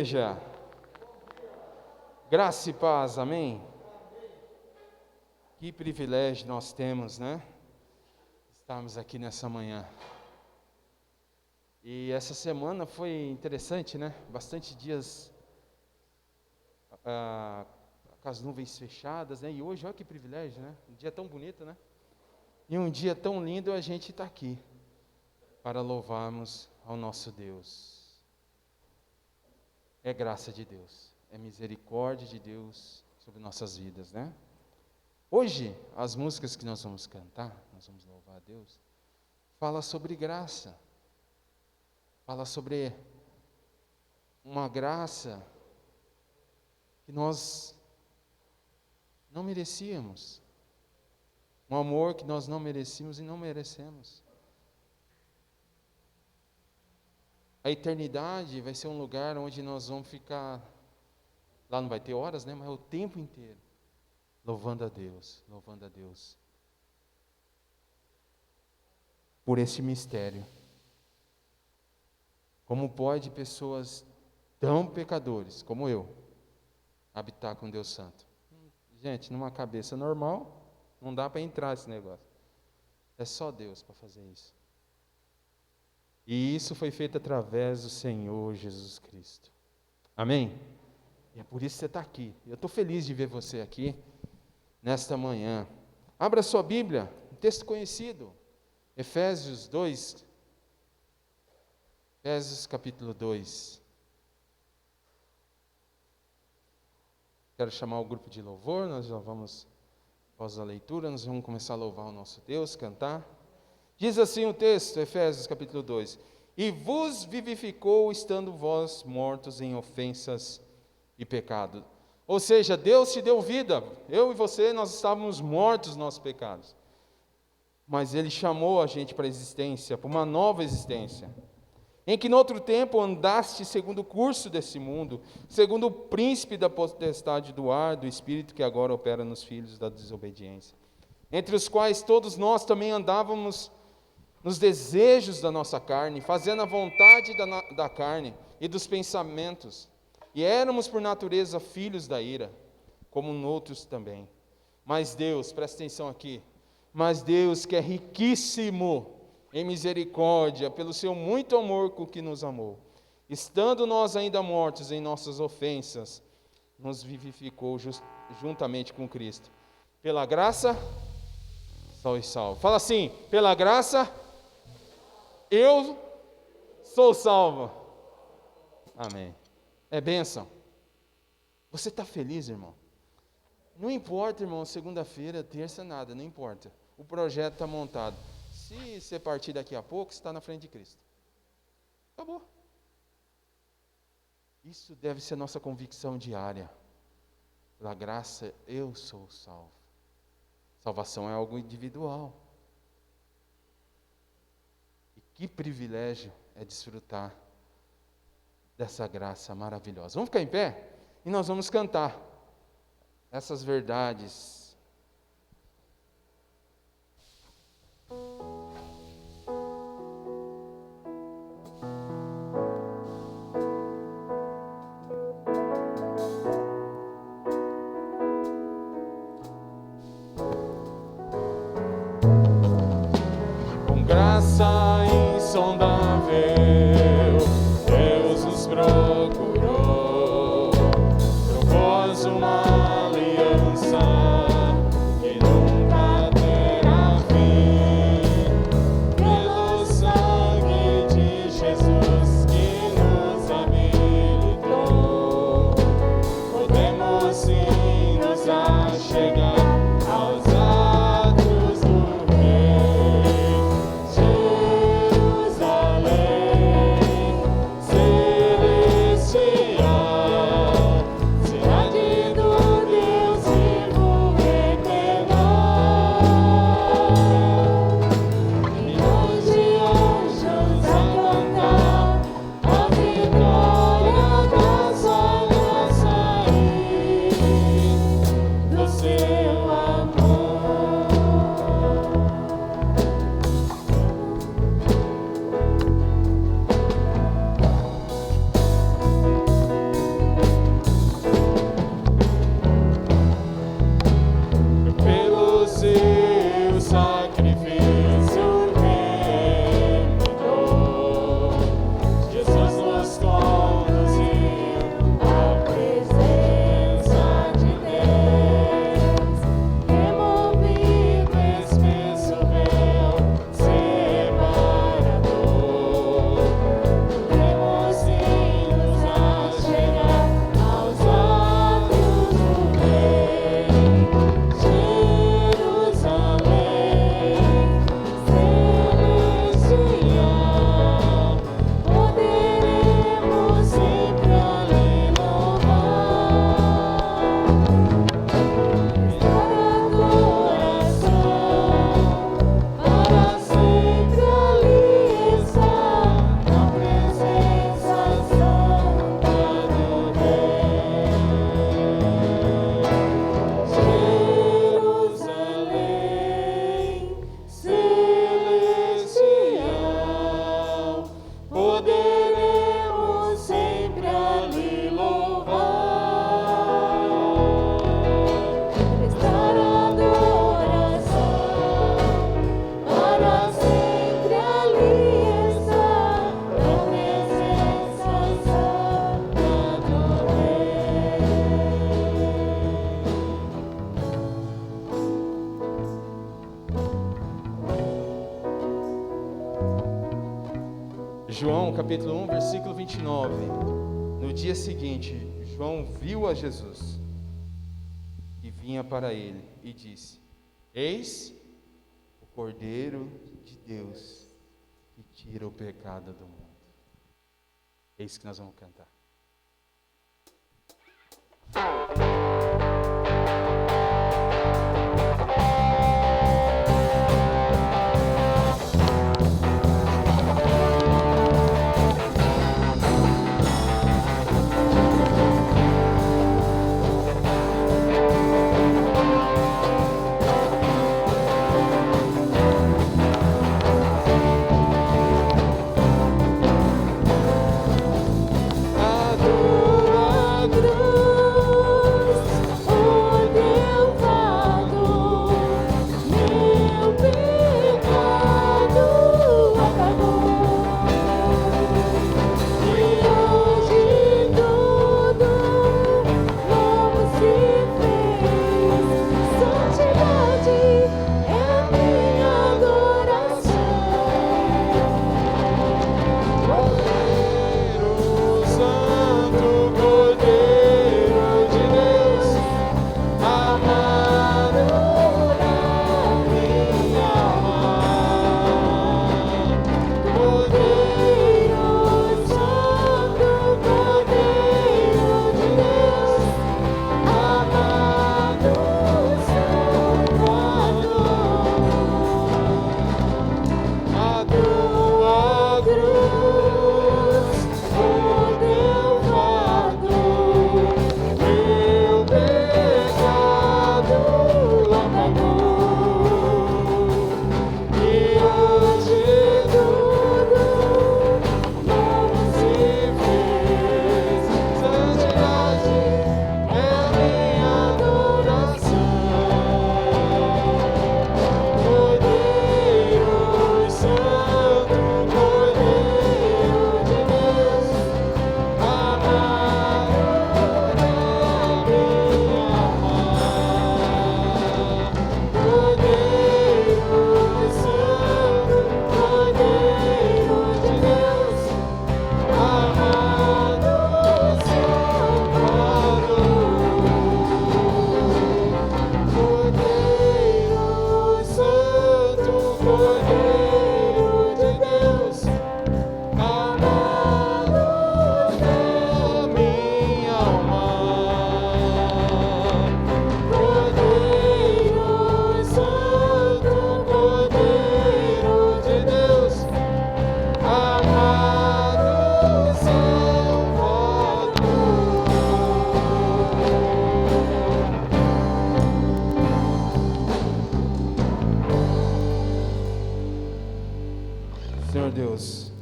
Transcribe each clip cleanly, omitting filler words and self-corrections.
Igreja, graça e paz, amém? Que privilégio nós temos, né? Estarmos aqui nessa manhã. E essa semana foi interessante, né? Bastante dias com as nuvens fechadas, né? E hoje, olha que privilégio, né? Um dia tão bonito, né? E um dia tão lindo a gente está aqui para louvarmos ao nosso Deus. É graça de Deus, é misericórdia de Deus sobre nossas vidas, né? Hoje, as músicas que nós vamos cantar, nós vamos louvar a Deus, fala sobre graça, fala sobre uma graça que nós não merecíamos, um amor que nós não merecíamos e não merecemos. A eternidade vai ser um lugar onde nós vamos ficar, lá não vai ter horas, né? Mas é o tempo inteiro, louvando a Deus, por esse mistério. Como pode pessoas tão pecadores como eu, habitar com Deus Santo? Gente, numa cabeça normal, não dá para entrar esse negócio. É só Deus para fazer isso. E isso foi feito através do Senhor Jesus Cristo. Amém? E é por isso que você está aqui. Eu estou feliz de ver você aqui, nesta manhã. Abra sua Bíblia, um texto conhecido. Efésios 2. Efésios capítulo 2. Quero chamar o grupo de louvor, nós já vamos, após a leitura, nós vamos começar a louvar o nosso Deus, cantar. Diz assim o texto, Efésios capítulo 2: E vos vivificou, estando vós mortos em ofensas e pecado. Ou seja, Deus te deu vida. Eu e você, nós estávamos mortos nos nossos pecados. Mas Ele chamou a gente para a existência, para uma nova existência. Em que no outro tempo andaste segundo o curso desse mundo, segundo o príncipe da potestade do ar, do espírito que agora opera nos filhos da desobediência. Entre os quais todos nós também andávamos nos desejos da nossa carne, fazendo a vontade da carne e dos pensamentos, e éramos por natureza filhos da ira, como noutros também. Mas Deus, presta atenção aqui, mas Deus que é riquíssimo em misericórdia, pelo seu muito amor com que nos amou, estando nós ainda mortos em nossas ofensas, nos vivificou juntamente com Cristo. Pela graça, sois salvos. Fala assim, pela graça, eu sou salvo. Amém. É bênção. Você está feliz, irmão? Não importa, irmão, segunda-feira, terça, nada, não importa. O projeto está montado. Se você partir daqui a pouco, você está na frente de Cristo. Acabou. Isso deve ser nossa convicção diária. Pela graça, eu sou salvo. Salvação é algo individual. Que privilégio é desfrutar dessa graça maravilhosa. Vamos ficar em pé? E nós vamos cantar essas verdades. Com graça insondável, Deus nos procurou, propôs uma aliança que nunca terá fim. Pelo sangue de Jesus que nos habilitou, podemos sim nos achegar aos atos do Rei. Celestial, cidade do Deus vivo. capítulo 1, versículo 29. No dia seguinte, João viu a Jesus e vinha para ele e disse: Eis o Cordeiro de Deus que tira o pecado do mundo. É isso que nós vamos cantar. Senhor Deus,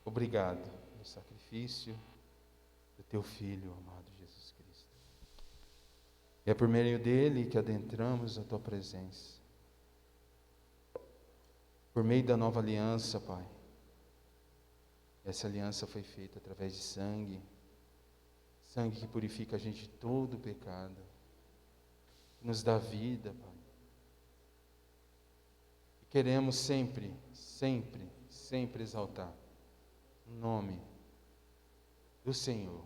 obrigado pelo sacrifício do Teu Filho, amado Jesus Cristo. E é por meio dele que adentramos a Tua presença. Por meio da nova aliança, Pai. Essa aliança foi feita através de sangue. Sangue que purifica a gente de todo o pecado. Que nos dá vida, Pai. Queremos sempre, sempre, sempre exaltar o nome do Senhor,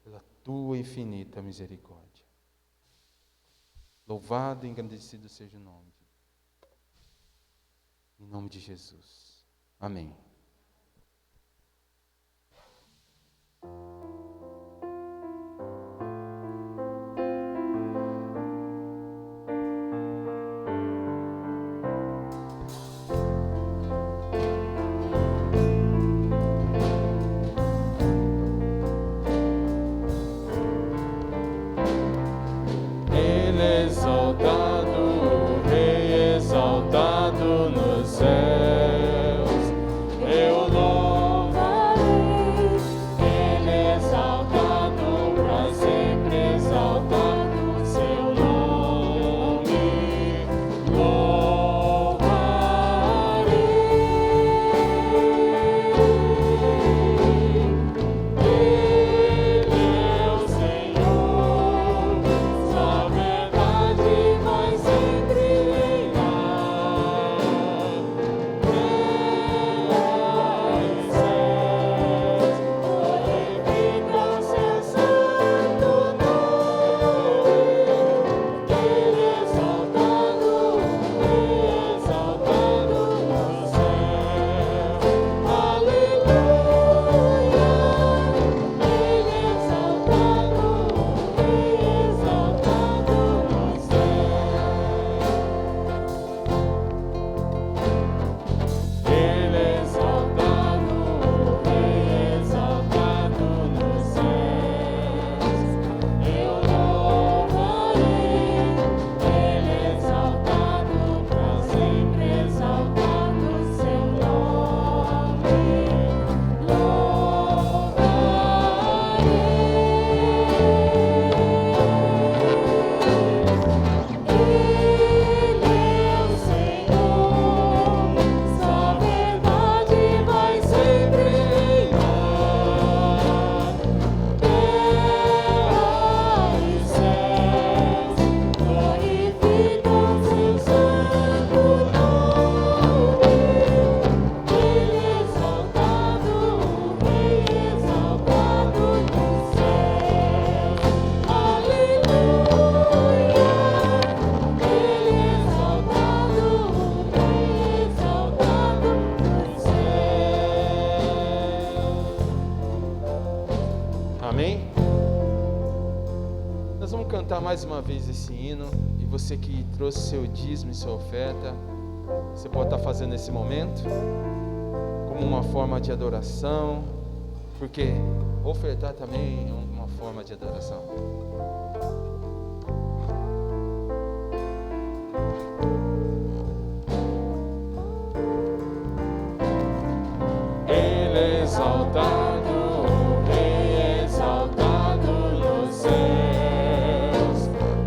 pela Tua infinita misericórdia. Louvado e engrandecido seja o nome de Deus. Em nome de Jesus. Amém. Exaltado, Rei exaltado nos céus, cantar mais uma vez esse hino. E você que trouxe seu dízimo e sua oferta, você pode estar fazendo nesse momento como uma forma de adoração, porque ofertar também é uma forma de adoração. Ele é exaltado, o Rei é exaltado nos céus.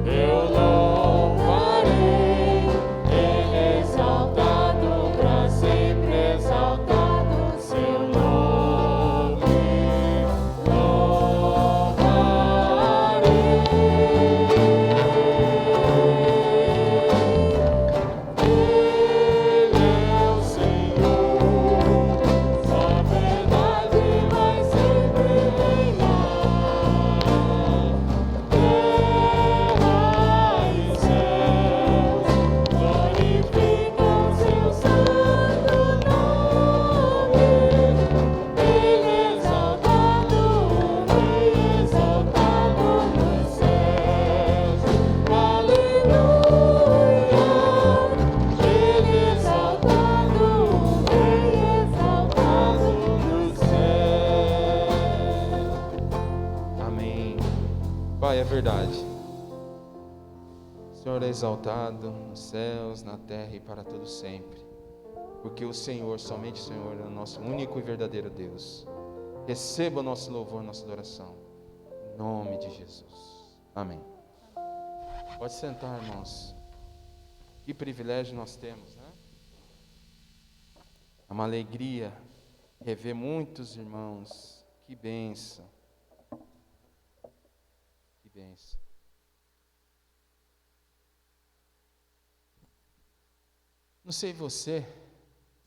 Eu louvarei. Ele é exaltado para sempre, exaltado seu nome. Louvarei. Ele é o Senhor. Sua verdade vai sempre reinar. Terra e céus glorificam seu santo nome. Ele é exaltado, o Rei é exaltado nos céus. Aleluia. Ele é exaltado, o Rei é exaltado nos céus. Amém. Pai, é verdade. O Senhor é exaltado nos céus, na terra e para todo sempre. Porque o Senhor, somente o Senhor, é o nosso único e verdadeiro Deus. Receba o nosso louvor, nossa adoração. Em nome de Jesus. Amém. Pode sentar, irmãos. Que privilégio nós temos, né? É uma alegria rever muitos irmãos. Que bênção. Que bênção. Não sei você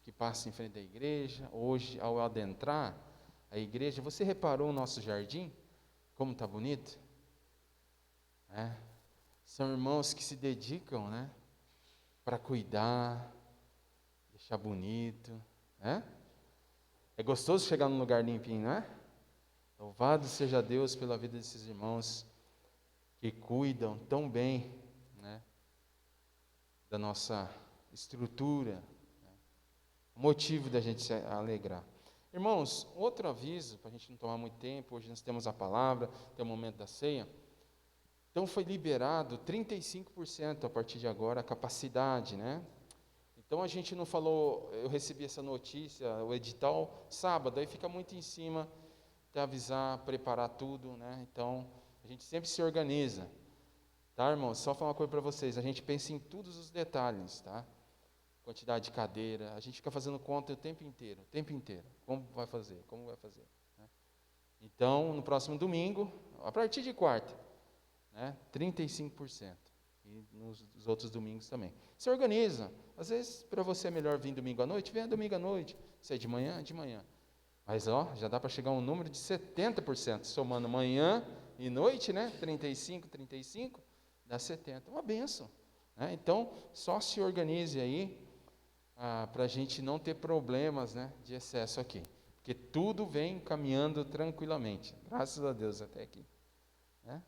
que passa em frente à igreja, hoje ao adentrar a igreja, você reparou o nosso jardim? Como está bonito? É. São irmãos que se dedicam, né? Para cuidar, deixar bonito, né? É gostoso chegar num lugar limpinho, não é? Louvado seja Deus pela vida desses irmãos que cuidam tão bem, né, da nossa estrutura, né? Motivo da gente se alegrar. Irmãos, outro aviso, para a gente não tomar muito tempo, hoje nós temos a palavra, tem o momento da ceia. Então foi liberado 35% a partir de agora a capacidade, né? Então a gente não falou, eu recebi essa notícia, o edital, sábado, aí fica muito em cima até avisar, preparar tudo, né? Então a gente sempre se organiza, tá, irmãos? Só falar uma coisa para vocês, a gente pensa em todos os detalhes, tá? Quantidade de cadeira, a gente fica fazendo conta o tempo inteiro, como vai fazer, né? Então, no próximo domingo, a partir de quarta, né, 35%, e nos outros domingos também. Se organiza, às vezes para você é melhor vir domingo à noite, venha domingo à noite, se é de manhã, mas ó, já dá para chegar a um número de 70%, somando manhã e noite, né, 35, dá 70%, uma benção, né? Então, só se organize aí, para a gente não ter problemas, né, de excesso aqui, porque tudo vem caminhando tranquilamente, graças a Deus até aqui, né?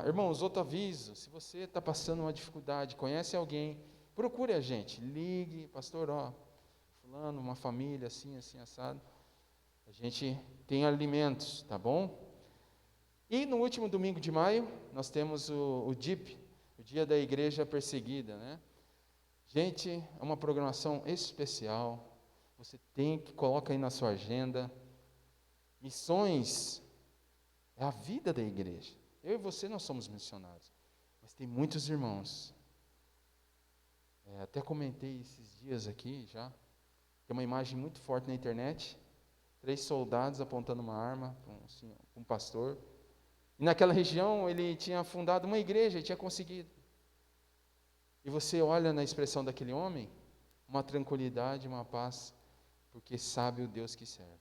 Irmãos, outro aviso, se você está passando uma dificuldade, conhece alguém, procure a gente, ligue, pastor, fulano, uma família assim, assado, a gente tem alimentos, tá bom? E no último domingo de maio, nós temos o DIP, o Dia da Igreja Perseguida, né? Gente, é uma programação especial, você coloca aí na sua agenda. Missões é a vida da igreja. Eu e você, nós somos missionários, mas tem muitos irmãos. Até comentei esses dias aqui já, tem uma imagem muito forte na internet, 3 soldados apontando uma arma para um pastor. E naquela região ele tinha fundado uma igreja, ele tinha conseguido. E você olha na expressão daquele homem, uma tranquilidade, uma paz, porque sabe o Deus que serve.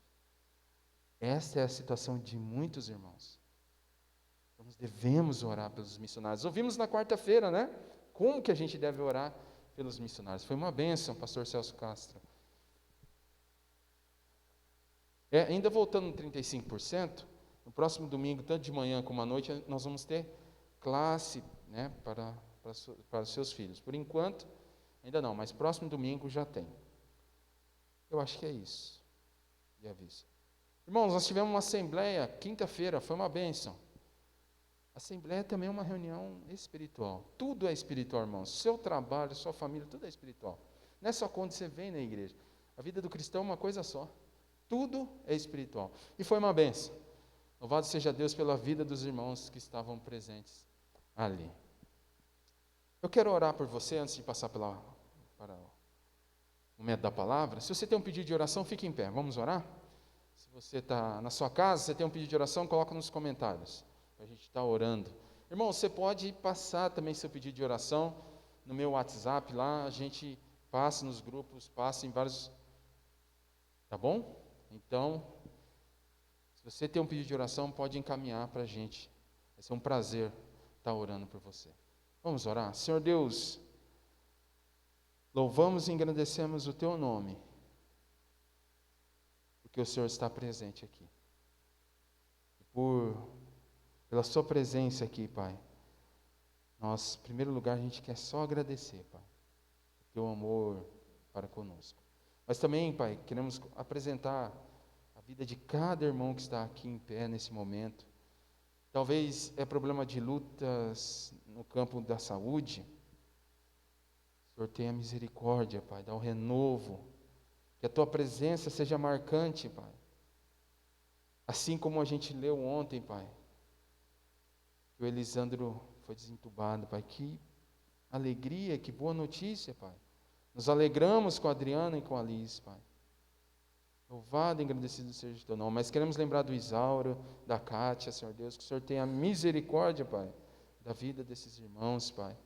Esta é a situação de muitos irmãos. Então, nós devemos orar pelos missionários. Ouvimos na quarta-feira, né? Como que a gente deve orar pelos missionários. Foi uma bênção, pastor Celso Castro. Ainda voltando no 35%, no próximo domingo, tanto de manhã como à noite, nós vamos ter classe, né, para os seus filhos. Por enquanto, ainda não, mas próximo domingo já tem. Eu acho que é isso de aviso. Irmãos, nós tivemos uma assembleia quinta-feira, foi uma bênção. Assembleia também é uma reunião espiritual. Tudo é espiritual, irmãos. Seu trabalho, sua família, tudo é espiritual. Não é só quando você vem na igreja. A vida do cristão é uma coisa só. Tudo é espiritual. E foi uma bênção. Louvado seja Deus pela vida dos irmãos que estavam presentes ali. Eu quero orar por você antes de passar para o momento da palavra. Se você tem um pedido de oração, fique em pé. Vamos orar? Se você está na sua casa, você tem um pedido de oração, coloca nos comentários. A gente está orando. Irmão, você pode passar também seu pedido de oração no meu WhatsApp lá, a gente passa nos grupos, passa em vários. Tá bom? Então, se você tem um pedido de oração, pode encaminhar para a gente. Vai ser um prazer estar orando por você. Vamos orar? Senhor Deus, louvamos e engrandecemos o Teu nome, porque o Senhor está presente aqui. Pela sua presença aqui, Pai, nós, em primeiro lugar, a gente quer só agradecer, Pai, o Teu amor para conosco. Mas também, Pai, queremos apresentar a vida de cada irmão que está aqui em pé nesse momento. Talvez é problema de lutas no campo da saúde. O Senhor tenha misericórdia, Pai, dá um renovo, que a Tua presença seja marcante, Pai. Assim como a gente leu ontem, Pai, que o Elisandro foi desentubado, Pai. Que alegria, que boa notícia, Pai. Nos alegramos com a Adriana e com a Liz, Pai. Louvado e engrandecido seja o Teu nome. Mas queremos lembrar do Isauro, da Kátia, Senhor Deus, que o Senhor tenha misericórdia, Pai, da vida desses irmãos, Pai.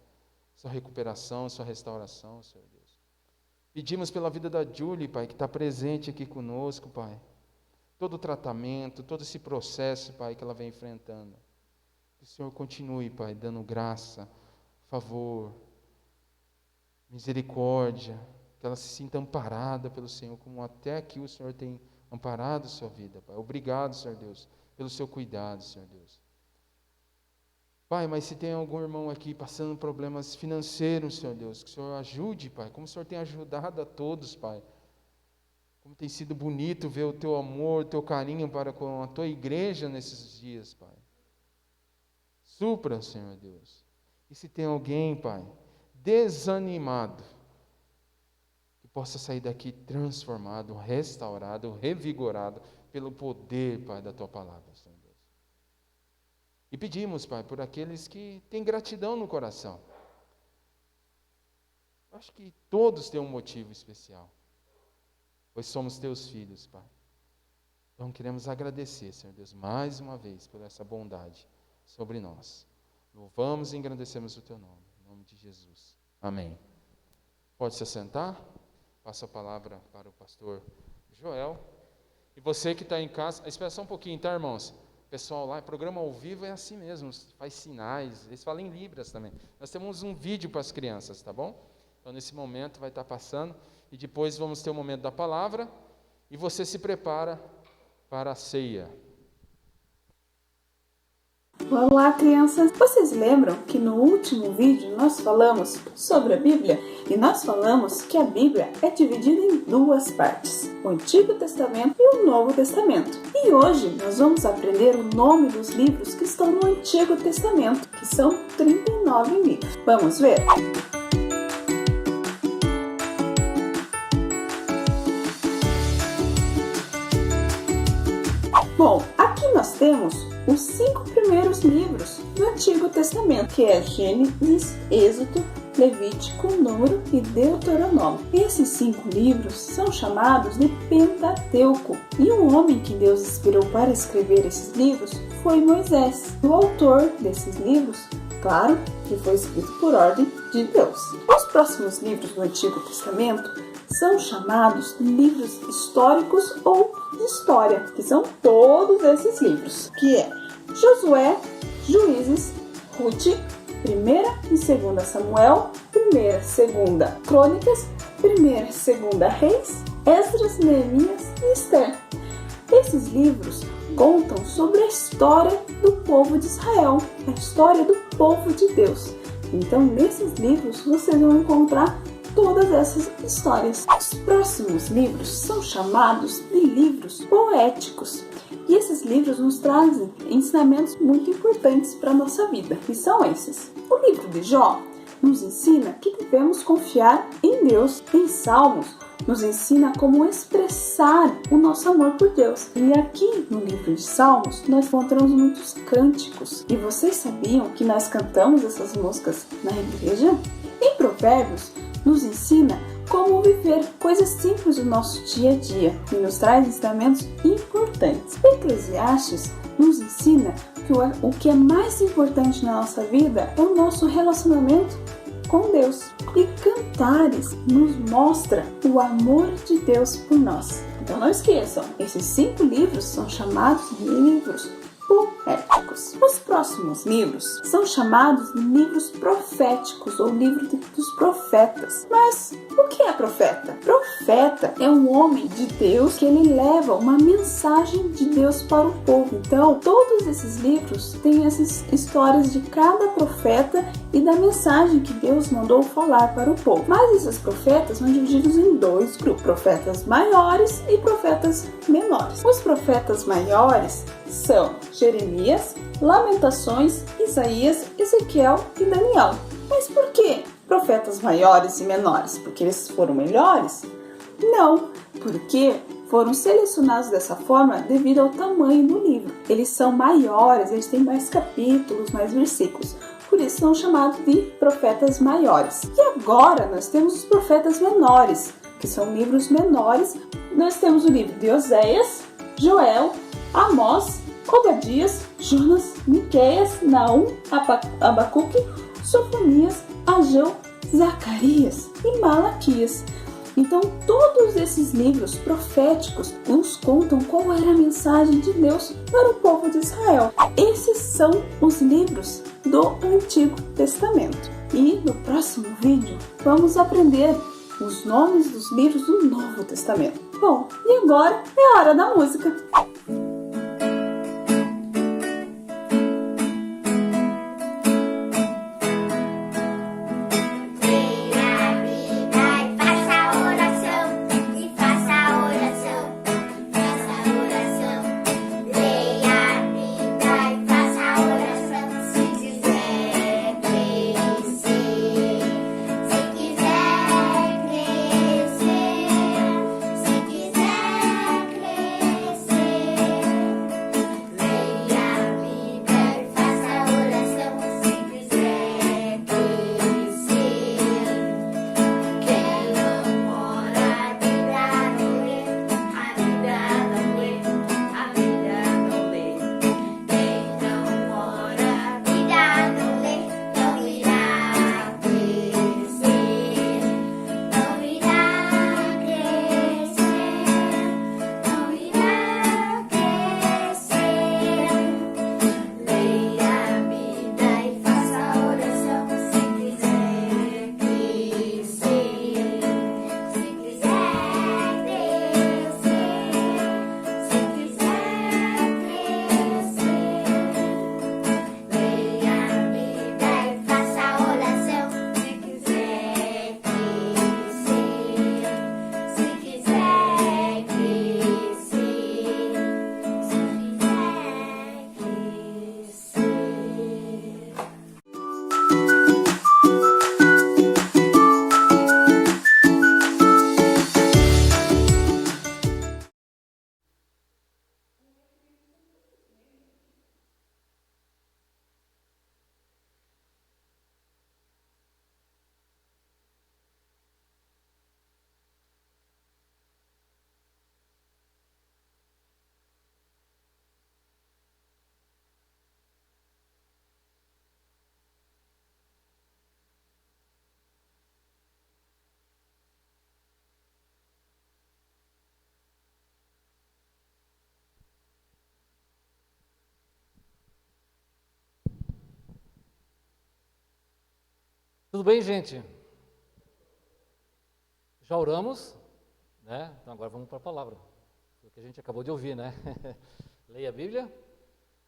Sua recuperação, sua restauração, Senhor Deus. Pedimos pela vida da Julie, Pai, que está presente aqui conosco, Pai. Todo o tratamento, todo esse processo, Pai, que ela vem enfrentando. Que o Senhor continue, Pai, dando graça, favor, misericórdia, que ela se sinta amparada pelo Senhor, como até aqui o Senhor tem amparado a sua vida, Pai. Obrigado, Senhor Deus, pelo seu cuidado, Senhor Deus. Pai, mas se tem algum irmão aqui passando problemas financeiros, Senhor Deus, que o Senhor ajude, Pai, como o Senhor tem ajudado a todos, Pai. Como tem sido bonito ver o Teu amor, o Teu carinho para com a Tua igreja nesses dias, Pai. Supra, Senhor Deus. E se tem alguém, Pai, desanimado, que possa sair daqui transformado, restaurado, revigorado pelo poder, Pai, da Tua palavra, Senhor Deus. E pedimos, Pai, por aqueles que têm gratidão no coração. Acho que todos têm um motivo especial, pois somos Teus filhos, Pai. Então queremos agradecer, Senhor Deus, mais uma vez, por essa bondade sobre nós. Louvamos e engrandecemos o Teu nome, em nome de Jesus. Amém. Pode se assentar. Passo a palavra para o pastor Joel. E você que está em casa, espera só um pouquinho, tá, irmãos? Pessoal lá, programa ao vivo é assim mesmo, faz sinais, eles falam em libras também. Nós temos um vídeo para as crianças, tá bom? Então nesse momento vai estar passando, e depois vamos ter o momento da palavra, e você se prepara para a ceia. Olá, crianças! Vocês lembram que no último vídeo nós falamos sobre a Bíblia? E nós falamos que a Bíblia é dividida em duas partes, o Antigo Testamento e o Novo Testamento. E hoje nós vamos aprender o nome dos livros que estão no Antigo Testamento, que são 39 livros. Vamos ver? Bom, aqui nós temos os 5 primeiros livros do Antigo Testamento, que é Gênesis, Êxodo, Levítico, Número e Deuteronômio. Esses 5 livros são chamados de Pentateuco, e o homem que Deus inspirou para escrever esses livros foi Moisés. O autor desses livros, claro, que foi escrito por ordem de Deus. Os próximos livros do Antigo Testamento são chamados livros históricos ou de história, que são todos esses livros, que é Josué, Juízes, Ruth, 1ª e 2ª Samuel, 1ª e 2ª Crônicas, 1ª e 2ª Reis, Esdras, Neemias e Esther. Esses livros contam sobre a história do povo de Israel, a história do povo de Deus. Então, nesses livros, vocês vão encontrar todas essas histórias. Os próximos livros são chamados de livros poéticos. E esses livros nos trazem ensinamentos muito importantes para a nossa vida. E são esses. O livro de Jó nos ensina que devemos confiar em Deus. Em Salmos, nos ensina como expressar o nosso amor por Deus. E aqui no livro de Salmos, nós encontramos muitos cânticos. E vocês sabiam que nós cantamos essas músicas na igreja? Em Provérbios, nos ensina como viver coisas simples do nosso dia a dia e nos traz ensinamentos importantes. Eclesiastes nos ensina que o que é mais importante na nossa vida é o nosso relacionamento com Deus. E Cantares nos mostra o amor de Deus por nós. Então não esqueçam, esses 5 livros são chamados de livros poéticos. Os próximos livros são chamados de livros proféticos ou livros dos profetas. Mas o que é profeta? Profeta é um homem de Deus que ele leva uma mensagem de Deus para o povo. Então, todos esses livros têm essas histórias de cada profeta e da mensagem que Deus mandou falar para o povo. Mas esses profetas são divididos em 2 grupos, profetas maiores e profetas menores. Os profetas maiores são Jeremias, Lamentações, Isaías, Ezequiel e Daniel. Mas por que profetas maiores e menores? Porque eles foram melhores? Não, porque foram selecionados dessa forma devido ao tamanho do livro. Eles são maiores, eles têm mais capítulos, mais versículos. Por isso são chamados de profetas maiores. E agora nós temos os profetas menores, que são livros menores. Nós temos o livro de Oséias, Joel, Amós, Obadias, Jonas, Miqueias, Naum, Abacuque, Sofonias, Ageu, Zacarias e Malaquias. Então, todos esses livros proféticos nos contam qual era a mensagem de Deus para o povo de Israel. Esses são os livros do Antigo Testamento. E no próximo vídeo, vamos aprender os nomes dos livros do Novo Testamento. Bom, e agora é a hora da música. Tudo bem, gente? Já oramos, né? Então agora vamos para a palavra, o que a gente acabou de ouvir, né? Leia a Bíblia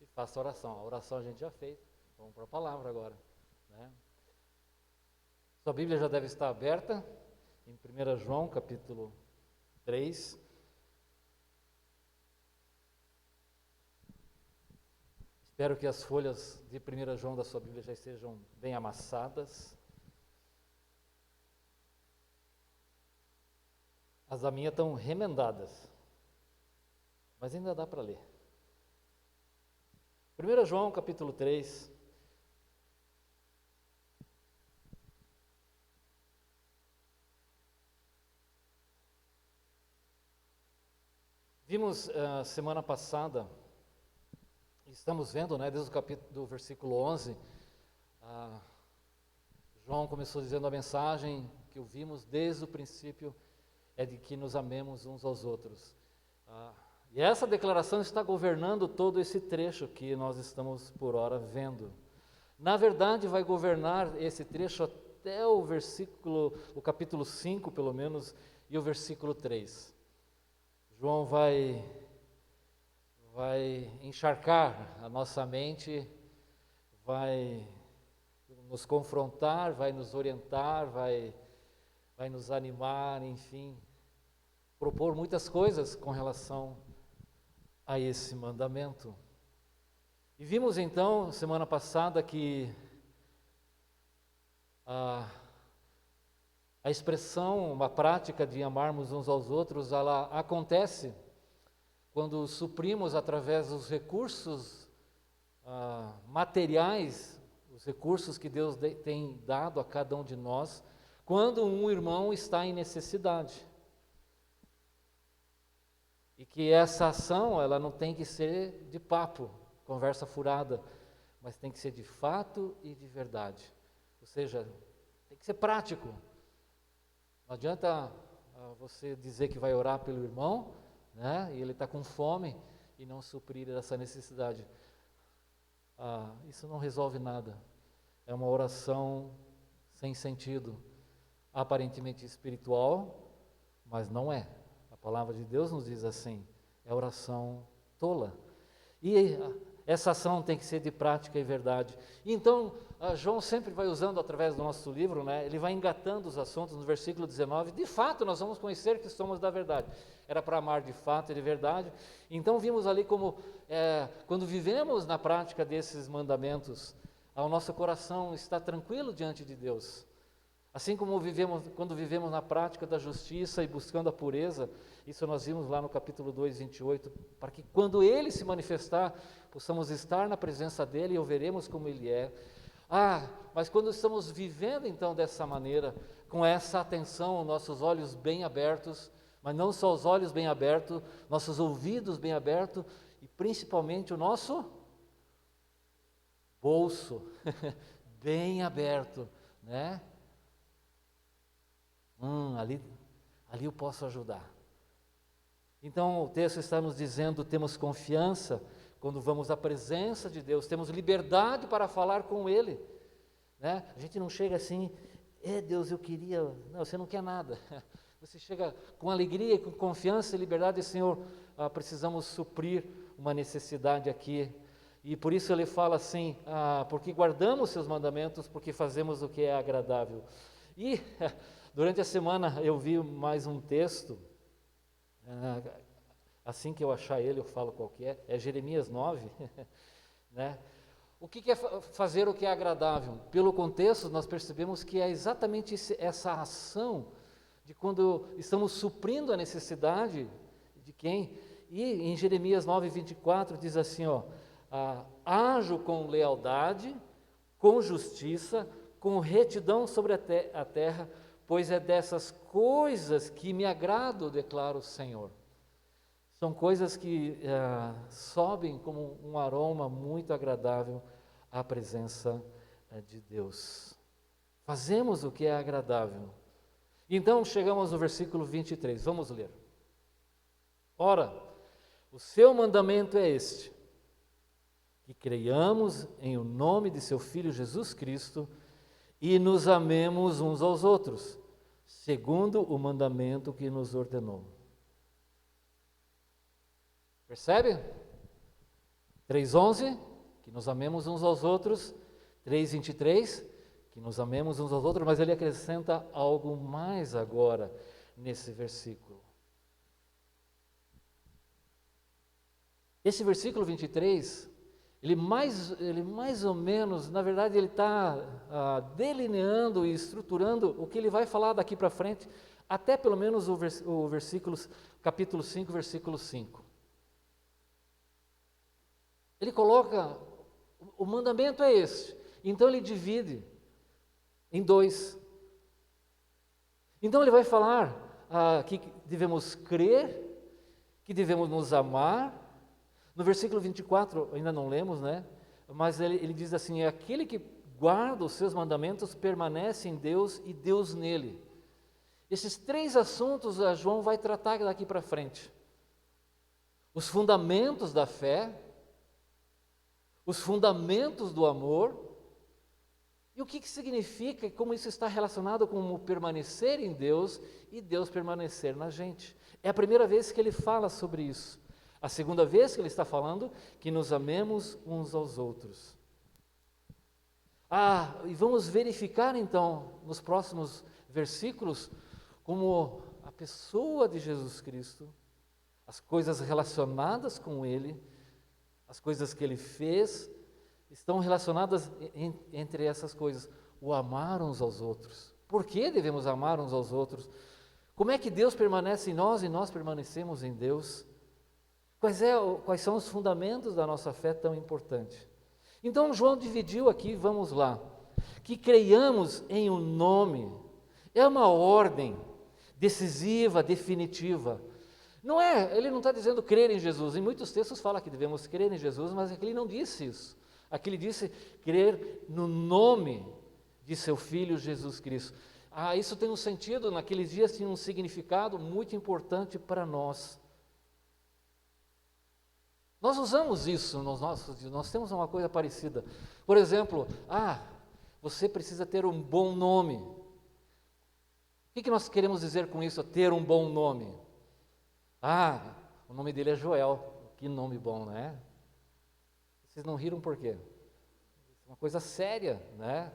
e faça a oração. A oração a gente já fez, vamos para a palavra agora, né? Sua Bíblia já deve estar aberta em 1 João, capítulo 3. Espero que as folhas de 1 João da sua Bíblia já estejam bem amassadas. As da minha estão remendadas, mas ainda dá para ler. 1 João, capítulo 3. Vimos semana passada, estamos vendo, né, desde o capítulo do versículo 11, João começou dizendo a mensagem que ouvimos desde o princípio, é de que nos amemos uns aos outros. E essa declaração está governando todo esse trecho que nós estamos por hora vendo. Na verdade, vai governar esse trecho até o capítulo 5, pelo menos, e o versículo 3. João vai encharcar a nossa mente, vai nos confrontar, vai nos orientar, vai nos animar, enfim, propor muitas coisas com relação a esse mandamento. E vimos então, semana passada, que a expressão, uma prática de amarmos uns aos outros, ela acontece quando suprimos através dos recursos materiais, os recursos que Deus tem dado a cada um de nós, quando um irmão está em necessidade. E que essa ação, ela não tem que ser de papo, conversa furada, mas tem que ser de fato e de verdade. Ou seja, tem que ser prático. Não adianta você dizer que vai orar pelo irmão, né, e ele está com fome e não suprir essa necessidade. Isso não resolve nada. É uma oração sem sentido, aparentemente espiritual, mas não é. A palavra de Deus nos diz assim, é oração tola. E essa ação tem que ser de prática e verdade. Então, João sempre vai usando através do nosso livro, né, ele vai engatando os assuntos no versículo 19, de fato nós vamos conhecer que somos da verdade. Era para amar de fato e de verdade. Então vimos ali como, quando vivemos na prática desses mandamentos, o nosso coração está tranquilo diante de Deus. Assim como quando vivemos na prática da justiça e buscando a pureza, isso nós vimos lá no capítulo 2, 28, para que quando Ele se manifestar, possamos estar na presença dEle e o veremos como Ele é. Mas quando estamos vivendo então dessa maneira, com essa atenção, nossos olhos bem abertos, mas não só os olhos bem abertos, nossos ouvidos bem abertos e principalmente o nosso bolso bem aberto, né? Ali eu posso ajudar. Então o texto está nos dizendo, temos confiança quando vamos à presença de Deus, temos liberdade para falar com Ele, né? A gente não chega assim, Deus, eu queria, não, você não quer nada. Você chega com alegria, com confiança e liberdade, Senhor, precisamos suprir uma necessidade aqui. E por isso ele fala assim, porque guardamos seus mandamentos, porque fazemos o que é agradável. E durante a semana eu vi mais um texto, assim que eu achar ele eu falo qual que é Jeremias 9, né? O que é fazer o que é agradável? Pelo contexto nós percebemos que é exatamente essa ação de quando estamos suprindo a necessidade de quem? E em Jeremias 9, 24 diz assim, ajo com lealdade, com justiça, com retidão sobre a terra, pois é dessas coisas que me agrado, declara o Senhor. São coisas que sobem como um aroma muito agradável à presença de Deus. Fazemos o que é agradável. Então chegamos no versículo 23, vamos ler. Ora, o seu mandamento é este, que creiamos em o nome de seu Filho Jesus Cristo e nos amemos uns aos outros, segundo o mandamento que nos ordenou. Percebe? 3:11, que nos amemos uns aos outros. 3:23, que nos amemos uns aos outros, mas ele acrescenta algo mais agora nesse versículo. Esse versículo 23, ele mais ou menos, na verdade, ele está delineando e estruturando o que ele vai falar daqui para frente, até pelo menos o capítulo 5, versículo 5. Ele coloca, o mandamento é esse, então ele divide em 2. Então ele vai falar que devemos crer, que devemos nos amar. No versículo 24, ainda não lemos, né? Mas ele diz assim: aquele que guarda os seus mandamentos permanece em Deus e Deus nele. Esses 3 assuntos João vai tratar daqui para frente. Os fundamentos da fé, os fundamentos do amor, e o que significa e como isso está relacionado com o permanecer em Deus e Deus permanecer na gente. É a primeira vez que ele fala sobre isso. A segunda vez que ele está falando que nos amemos uns aos outros. E vamos verificar então, nos próximos versículos, como a pessoa de Jesus Cristo, as coisas relacionadas com ele, as coisas que ele fez, estão relacionadas entre essas coisas. O amar uns aos outros. Por que devemos amar uns aos outros? Como é que Deus permanece em nós e nós permanecemos em Deus? Quais são os fundamentos da nossa fé tão importante? Então João dividiu aqui, vamos lá, que creiamos em um nome, é uma ordem decisiva, definitiva. Ele não está dizendo crer em Jesus, em muitos textos fala que devemos crer em Jesus, mas aqui ele não disse isso. Aqui ele disse crer no nome de seu Filho Jesus Cristo. Isso tem um sentido, naqueles dias tinha um significado muito importante para nós. Nós usamos isso nos nossos dias, nós temos uma coisa parecida. Por exemplo, você precisa ter um bom nome. O que nós queremos dizer com isso, ter um bom nome? O nome dele é Joel. Que nome bom, né? Vocês não riram por quê? É uma coisa séria, né?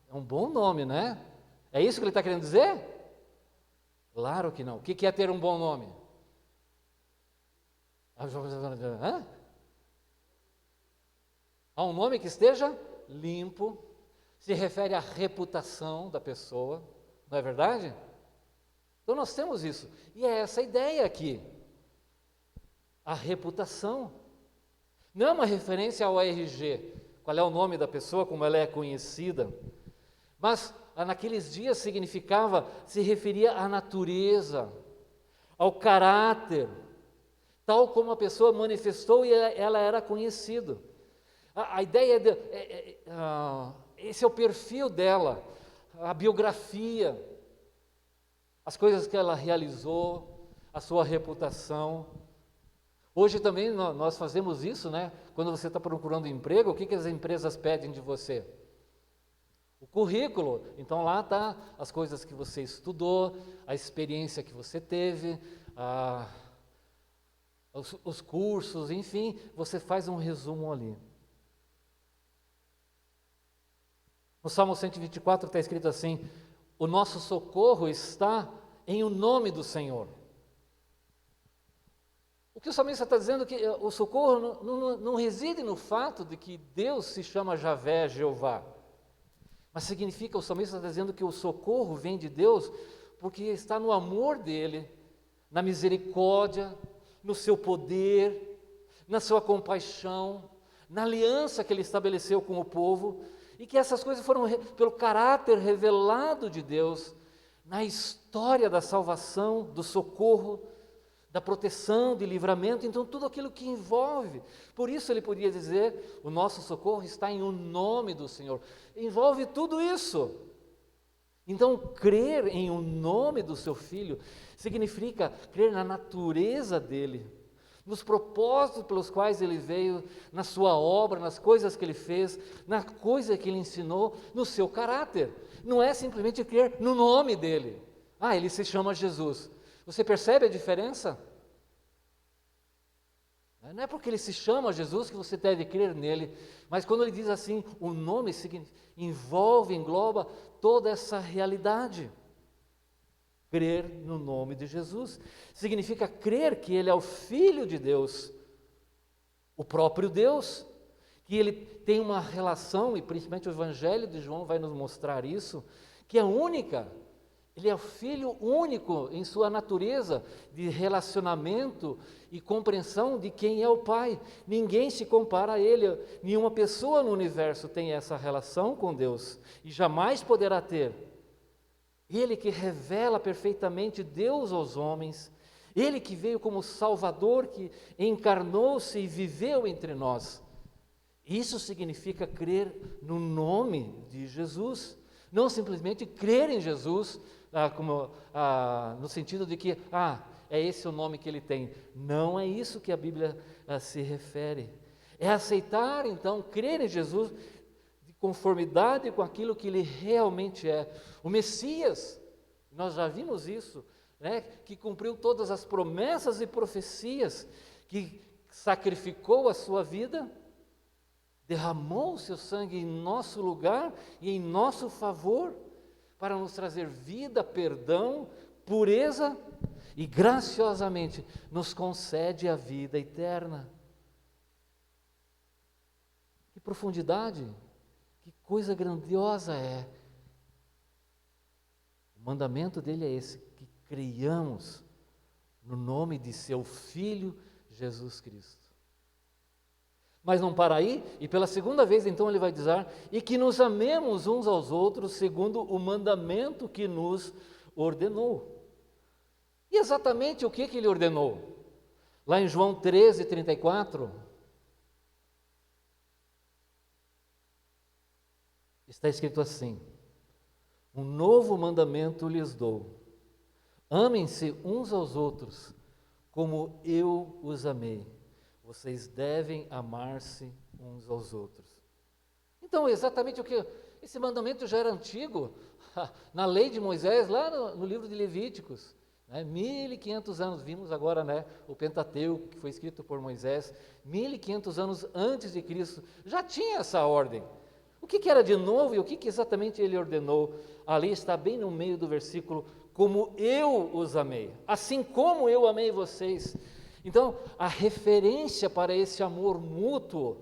É um bom nome, né? É isso que ele está querendo dizer? Claro que não. O que é ter um bom nome? Um nome que esteja limpo, se refere à reputação da pessoa, não é verdade? Então nós temos isso, e é essa ideia aqui, a reputação. Não é uma referência ao RG, qual é o nome da pessoa, como ela é conhecida, mas naqueles dias se referia à natureza, ao caráter, tal como a pessoa manifestou e ela era conhecida. A ideia esse é o perfil dela, a biografia, as coisas que ela realizou, a sua reputação. Hoje também nós fazemos isso, né? Quando você está procurando emprego, o que as empresas pedem de você? O currículo. Então lá está as coisas que você estudou, a experiência que você teve, os cursos, enfim, você faz um resumo ali. No Salmo 124 está escrito assim: o nosso socorro está em o nome do Senhor. O que o salmista está dizendo é que o socorro não reside no fato de que Deus se chama Javé, Jeová, mas significa, o salmista está dizendo que o socorro vem de Deus porque está no amor dele, na misericórdia, no seu poder, na sua compaixão, na aliança que ele estabeleceu com o povo, e que essas coisas foram pelo caráter revelado de Deus, na história da salvação, do socorro, da proteção, de livramento, então tudo aquilo que envolve. Por isso ele podia dizer, o nosso socorro está em o nome do Senhor. Envolve tudo isso. Então, crer em o nome do seu Filho significa crer na natureza dele, nos propósitos pelos quais ele veio, na sua obra, nas coisas que ele fez, na coisa que ele ensinou, no seu caráter. Não é simplesmente crer no nome dele. Ele se chama Jesus. Você percebe a diferença? Não é porque ele se chama Jesus que você deve crer nele, mas quando ele diz assim, o nome envolve, engloba toda essa realidade. Crer no nome de Jesus significa crer que ele é o Filho de Deus, o próprio Deus, que ele tem uma relação, e principalmente o Evangelho de João vai nos mostrar isso, que é única. Ele é o Filho único em sua natureza de relacionamento e compreensão de quem é o Pai. Ninguém se compara a Ele, nenhuma pessoa no universo tem essa relação com Deus e jamais poderá ter. Ele que revela perfeitamente Deus aos homens, Ele que veio como Salvador, que encarnou-se e viveu entre nós. Isso significa crer no nome de Jesus, não simplesmente crer em Jesus, no sentido de que, é esse o nome que ele tem. Não é isso que a Bíblia se refere. É aceitar, então, crer em Jesus de conformidade com aquilo que ele realmente é. O Messias, nós já vimos isso, né, que cumpriu todas as promessas e profecias, que sacrificou a sua vida, derramou o seu sangue em nosso lugar e em nosso favor, para nos trazer vida, perdão, pureza e graciosamente nos concede a vida eterna. Que profundidade, que coisa grandiosa é. O mandamento dele é esse, que creiamos no nome de seu Filho Jesus Cristo. Mas não para aí, e pela segunda vez então ele vai dizer, e que nos amemos uns aos outros segundo o mandamento que nos ordenou. E exatamente o que ele ordenou? Lá em João 13:34, está escrito assim: um novo mandamento lhes dou, amem-se uns aos outros, como eu os amei. Vocês devem amar-se uns aos outros. Então, exatamente o que? Esse mandamento já era antigo, na lei de Moisés, lá no livro de Levíticos. 1500 anos, vimos agora, o Pentateuco, que foi escrito por Moisés, 1500 anos antes de Cristo, já tinha essa ordem. O que era de novo e o que exatamente ele ordenou? Ali está bem no meio do versículo, como eu os amei, assim como eu amei vocês. Então, a referência para esse amor mútuo,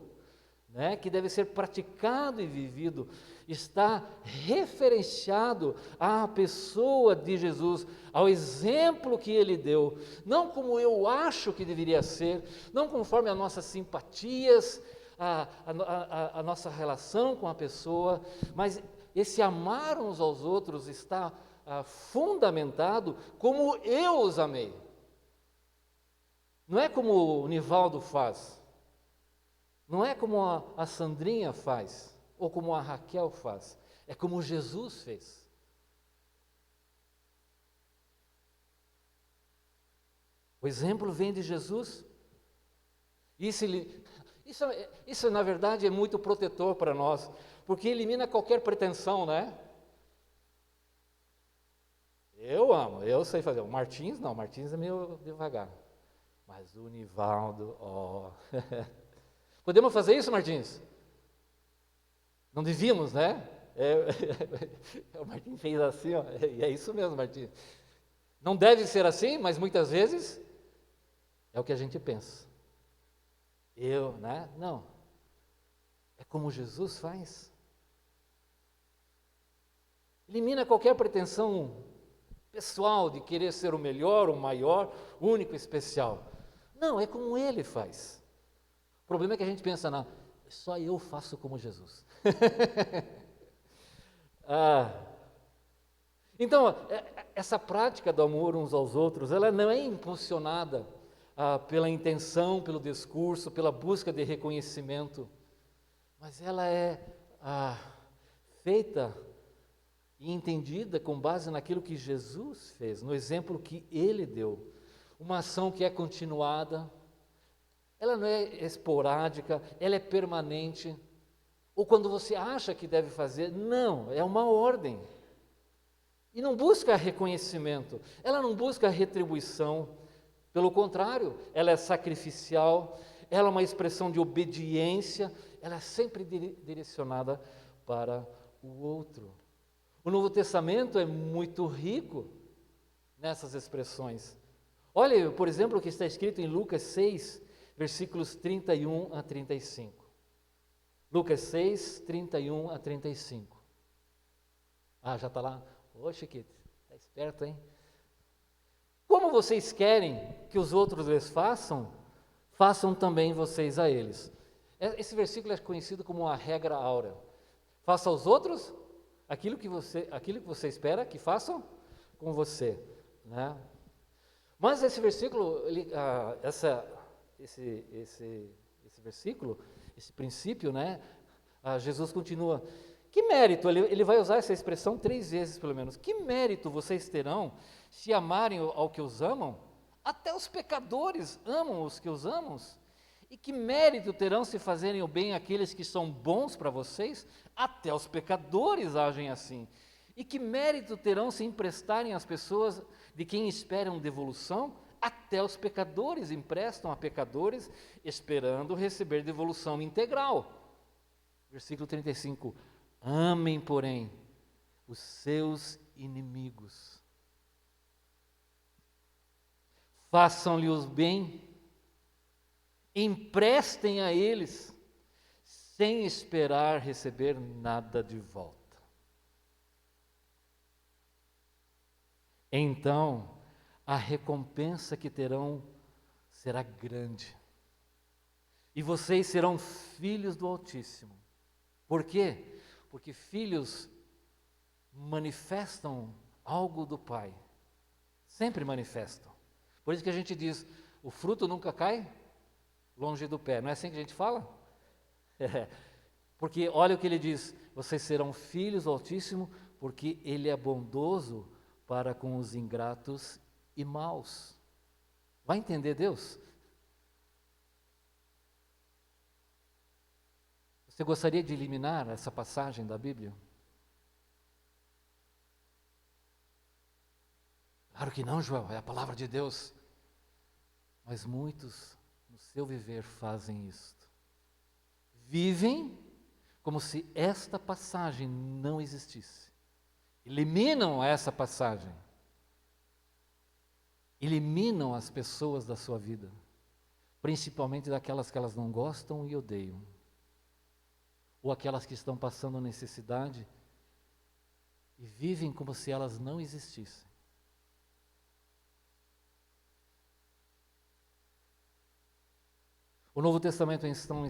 que deve ser praticado e vivido, está referenciado à pessoa de Jesus, ao exemplo que ele deu, não como eu acho que deveria ser, não conforme as nossas simpatias, a nossa relação com a pessoa, mas esse amar uns aos outros está fundamentado como eu os amei. Não é como o Nivaldo faz, não é como a Sandrinha faz, ou como a Raquel faz, é como Jesus fez. O exemplo vem de Jesus. Isso na verdade é muito protetor para nós, porque elimina qualquer pretensão, Eu amo, eu sei fazer. O Martins não, o Martins é meio devagar. Mas o Nivaldo, Podemos fazer isso, Martins? Não devíamos, O Martins fez assim, e é isso mesmo, Martins. Não deve ser assim, mas muitas vezes é o que a gente pensa. Não. É como Jesus faz. Elimina qualquer pretensão pessoal de querer ser o melhor, o maior, único, especial. Não, é como ele faz. O problema é que a gente pensa, não, só eu faço como Jesus. Então, essa prática do amor uns aos outros, ela não é impulsionada pela intenção, pelo discurso, pela busca de reconhecimento, mas ela é feita e entendida com base naquilo que Jesus fez, no exemplo que ele deu. Uma ação que é continuada, ela não é esporádica, ela é permanente, ou quando você acha que deve fazer, não, é uma ordem. E não busca reconhecimento, ela não busca retribuição, pelo contrário, ela é sacrificial, ela é uma expressão de obediência, ela é sempre direcionada para o outro. O Novo Testamento é muito rico nessas expressões. Olha, por exemplo, o que está escrito em Lucas 6, versículos 31 a 35. Lucas 6, 31 a 35. Ah, já está lá. Ô, Chiquito, está esperto, hein? Como vocês querem que os outros lhes façam, façam também vocês a eles. Esse versículo é conhecido como a regra áurea. Faça aos outros aquilo que você espera que façam com você, né? Mas esse versículo, esse versículo, esse princípio, né? Jesus continua. Que mérito, ele vai usar essa expressão 3 vezes pelo menos. Que mérito vocês terão se amarem ao que os amam? Até os pecadores amam os que os amam. E que mérito terão se fazerem o bem àqueles que são bons para vocês? Até os pecadores agem assim. E que mérito terão se emprestarem às pessoas de quem esperam devolução? Até os pecadores emprestam a pecadores, esperando receber devolução integral. Versículo 35. Amem, porém, os seus inimigos. Façam-lhe o bem, emprestem a eles, sem esperar receber nada de volta. Então, a recompensa que terão será grande. E vocês serão filhos do Altíssimo. Por quê? Porque filhos manifestam algo do Pai. Sempre manifestam. Por isso que a gente diz, o fruto nunca cai longe do pé. Não é assim que a gente fala? Porque olha o que ele diz, vocês serão filhos do Altíssimo, porque Ele é bondoso para com os ingratos e maus. Vai entender Deus? Você gostaria de eliminar essa passagem da Bíblia? Claro que não, João, é a palavra de Deus. Mas muitos, no seu viver, fazem isto. Vivem como se esta passagem não existisse. Eliminam essa passagem. Eliminam as pessoas da sua vida, principalmente daquelas que elas não gostam e odeiam, ou aquelas que estão passando necessidade e vivem como se elas não existissem. O Novo Testamento então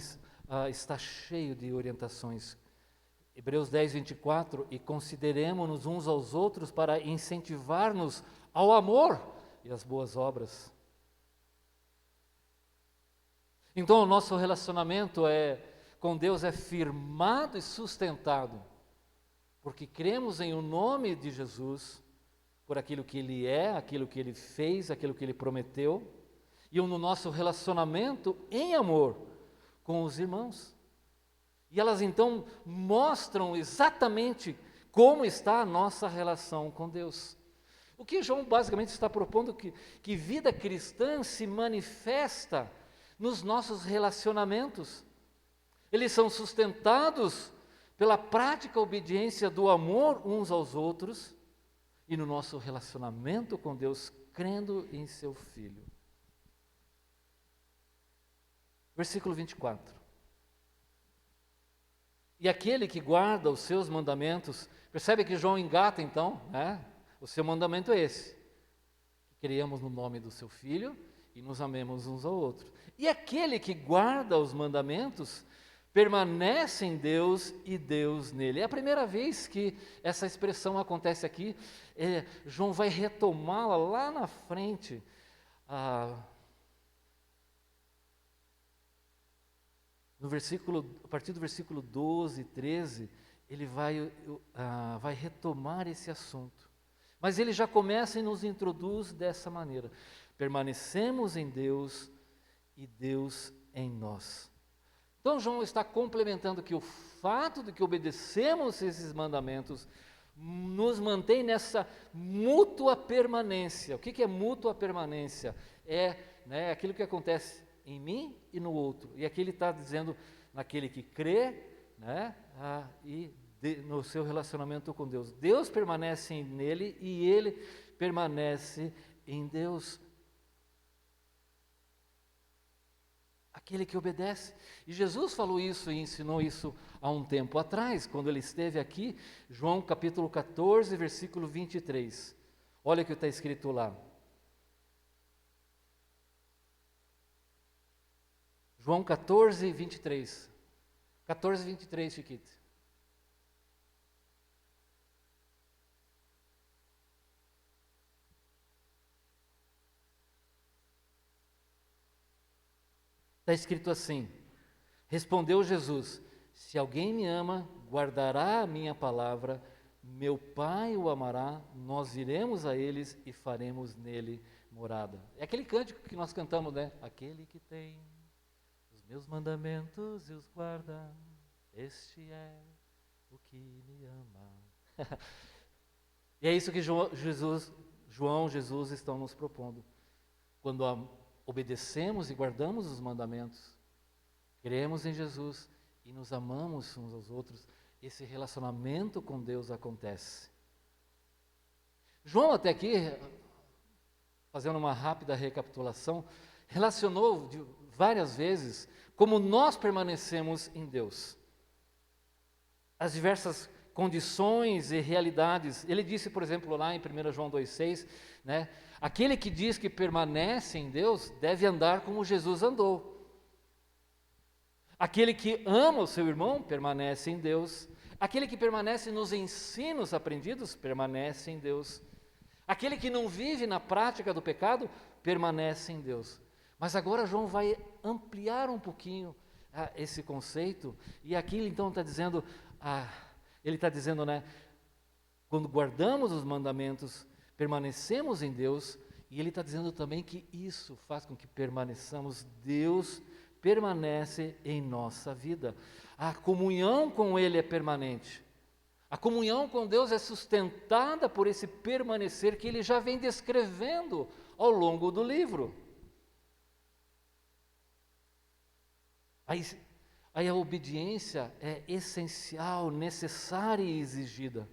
está cheio de orientações. Hebreus 10, 24, e consideremo-nos uns aos outros para incentivar-nos ao amor e às boas obras. Então o nosso relacionamento com Deus é firmado e sustentado, porque cremos em o nome de Jesus, por aquilo que Ele é, aquilo que Ele fez, aquilo que Ele prometeu, e no nosso relacionamento em amor com os irmãos. E elas então mostram exatamente como está a nossa relação com Deus. O que João basicamente está propondo que vida cristã se manifesta nos nossos relacionamentos. Eles são sustentados pela prática obediência do amor uns aos outros e no nosso relacionamento com Deus, crendo em seu Filho. Versículo 24. E aquele que guarda os seus mandamentos, percebe que João engata então, né? O seu mandamento é esse, que criamos no nome do seu Filho e nos amemos uns ao outros. E aquele que guarda os mandamentos, permanece em Deus e Deus nele. É a primeira vez que essa expressão acontece aqui. João vai retomá-la lá na frente. A partir do versículo 12, 13, ele vai retomar esse assunto. Mas ele já começa e nos introduz dessa maneira. Permanecemos em Deus e Deus em nós. Então João está complementando que o fato de que obedecemos esses mandamentos nos mantém nessa mútua permanência. O que é mútua permanência? É aquilo que acontece em mim e no outro. E aqui ele está dizendo naquele que crê, né? No seu relacionamento com Deus. Deus permanece nele e ele permanece em Deus. Aquele que obedece. E Jesus falou isso e ensinou isso há um tempo atrás, quando ele esteve aqui, João capítulo 14, versículo 23. Olha o que está escrito lá. João 14, 23. 14, 23, Chiquito. Está escrito assim: respondeu Jesus: se alguém me ama, guardará a minha palavra, meu Pai o amará, nós iremos a eles e faremos nele morada. É aquele cântico que nós cantamos, né? Aquele que tem os meus mandamentos e os guarda, este é o que me ama. E é isso que João, Jesus estão nos propondo. Quando obedecemos e guardamos os mandamentos, cremos em Jesus e nos amamos uns aos outros, esse relacionamento com Deus acontece. João até aqui, fazendo uma rápida recapitulação, relacionou várias vezes como nós permanecemos em Deus. As diversas condições e realidades. Ele disse, por exemplo, lá em 1 João 2,6, né? Aquele que diz que permanece em Deus deve andar como Jesus andou. Aquele que ama o seu irmão permanece em Deus. Aquele que permanece nos ensinos aprendidos permanece em Deus. Aquele que não vive na prática do pecado permanece em Deus. Mas agora João vai ampliar um pouquinho esse conceito, e aqui ele então está dizendo, ele está dizendo, né, quando guardamos os mandamentos, permanecemos em Deus, e ele está dizendo também que isso faz com que permaneçamos, Deus permanece em nossa vida. A comunhão com Ele é permanente. A comunhão com Deus é sustentada por esse permanecer que ele já vem descrevendo ao longo do livro. Aí a obediência é essencial, necessária e exigida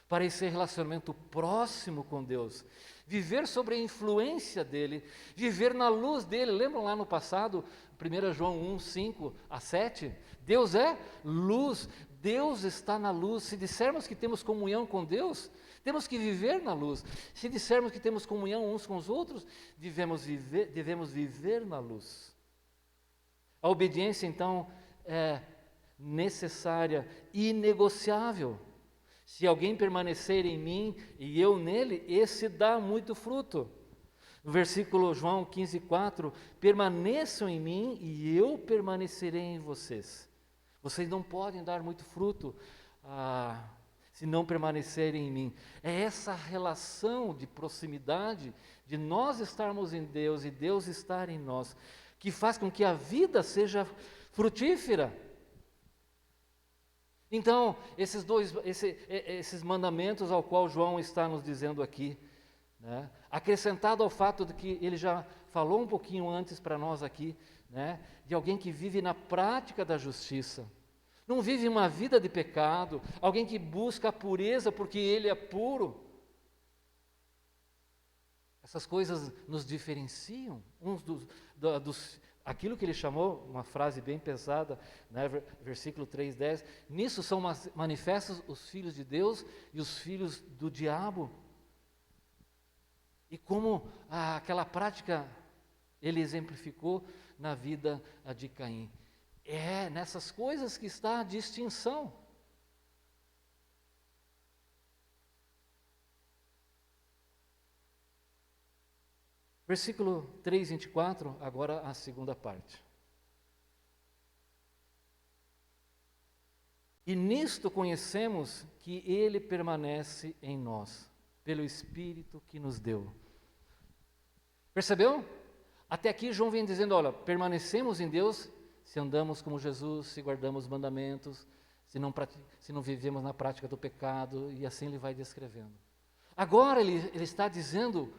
para esse relacionamento próximo com Deus. Viver sobre a influência dEle, viver na luz dEle. Lembram lá no passado, 1 João 1, 5 a 7? Deus é luz, Deus está na luz. Se dissermos que temos comunhão com Deus, temos que viver na luz. Se dissermos que temos comunhão uns com os outros, devemos viver na luz. A obediência, então, é necessária e inegociável. Se alguém permanecer em mim e eu nele, esse dá muito fruto. No versículo João 15,4, permaneçam em mim e eu permanecerei em vocês. Vocês não podem dar muito fruto se não permanecerem em mim. É essa relação de proximidade, de nós estarmos em Deus e Deus estar em nós, que faz com que a vida seja frutífera. Então, esses mandamentos ao qual João está nos dizendo aqui, né, acrescentado ao fato de que ele já falou um pouquinho antes para nós aqui, né, de alguém que vive na prática da justiça, não vive uma vida de pecado, alguém que busca a pureza porque ele é puro. Essas coisas nos diferenciam uns dos aquilo que ele chamou, uma frase bem pesada, né, versículo 3:10, nisso são manifestos os filhos de Deus e os filhos do diabo. E como aquela prática ele exemplificou na vida de Caim. É nessas coisas que está a distinção. Versículo 3:24, agora a segunda parte. E nisto conhecemos que Ele permanece em nós, pelo Espírito que nos deu. Percebeu? Até aqui João vem dizendo, olha, permanecemos em Deus se andamos como Jesus, se guardamos os mandamentos, se não vivemos na prática do pecado, e assim ele vai descrevendo. Agora ele está dizendo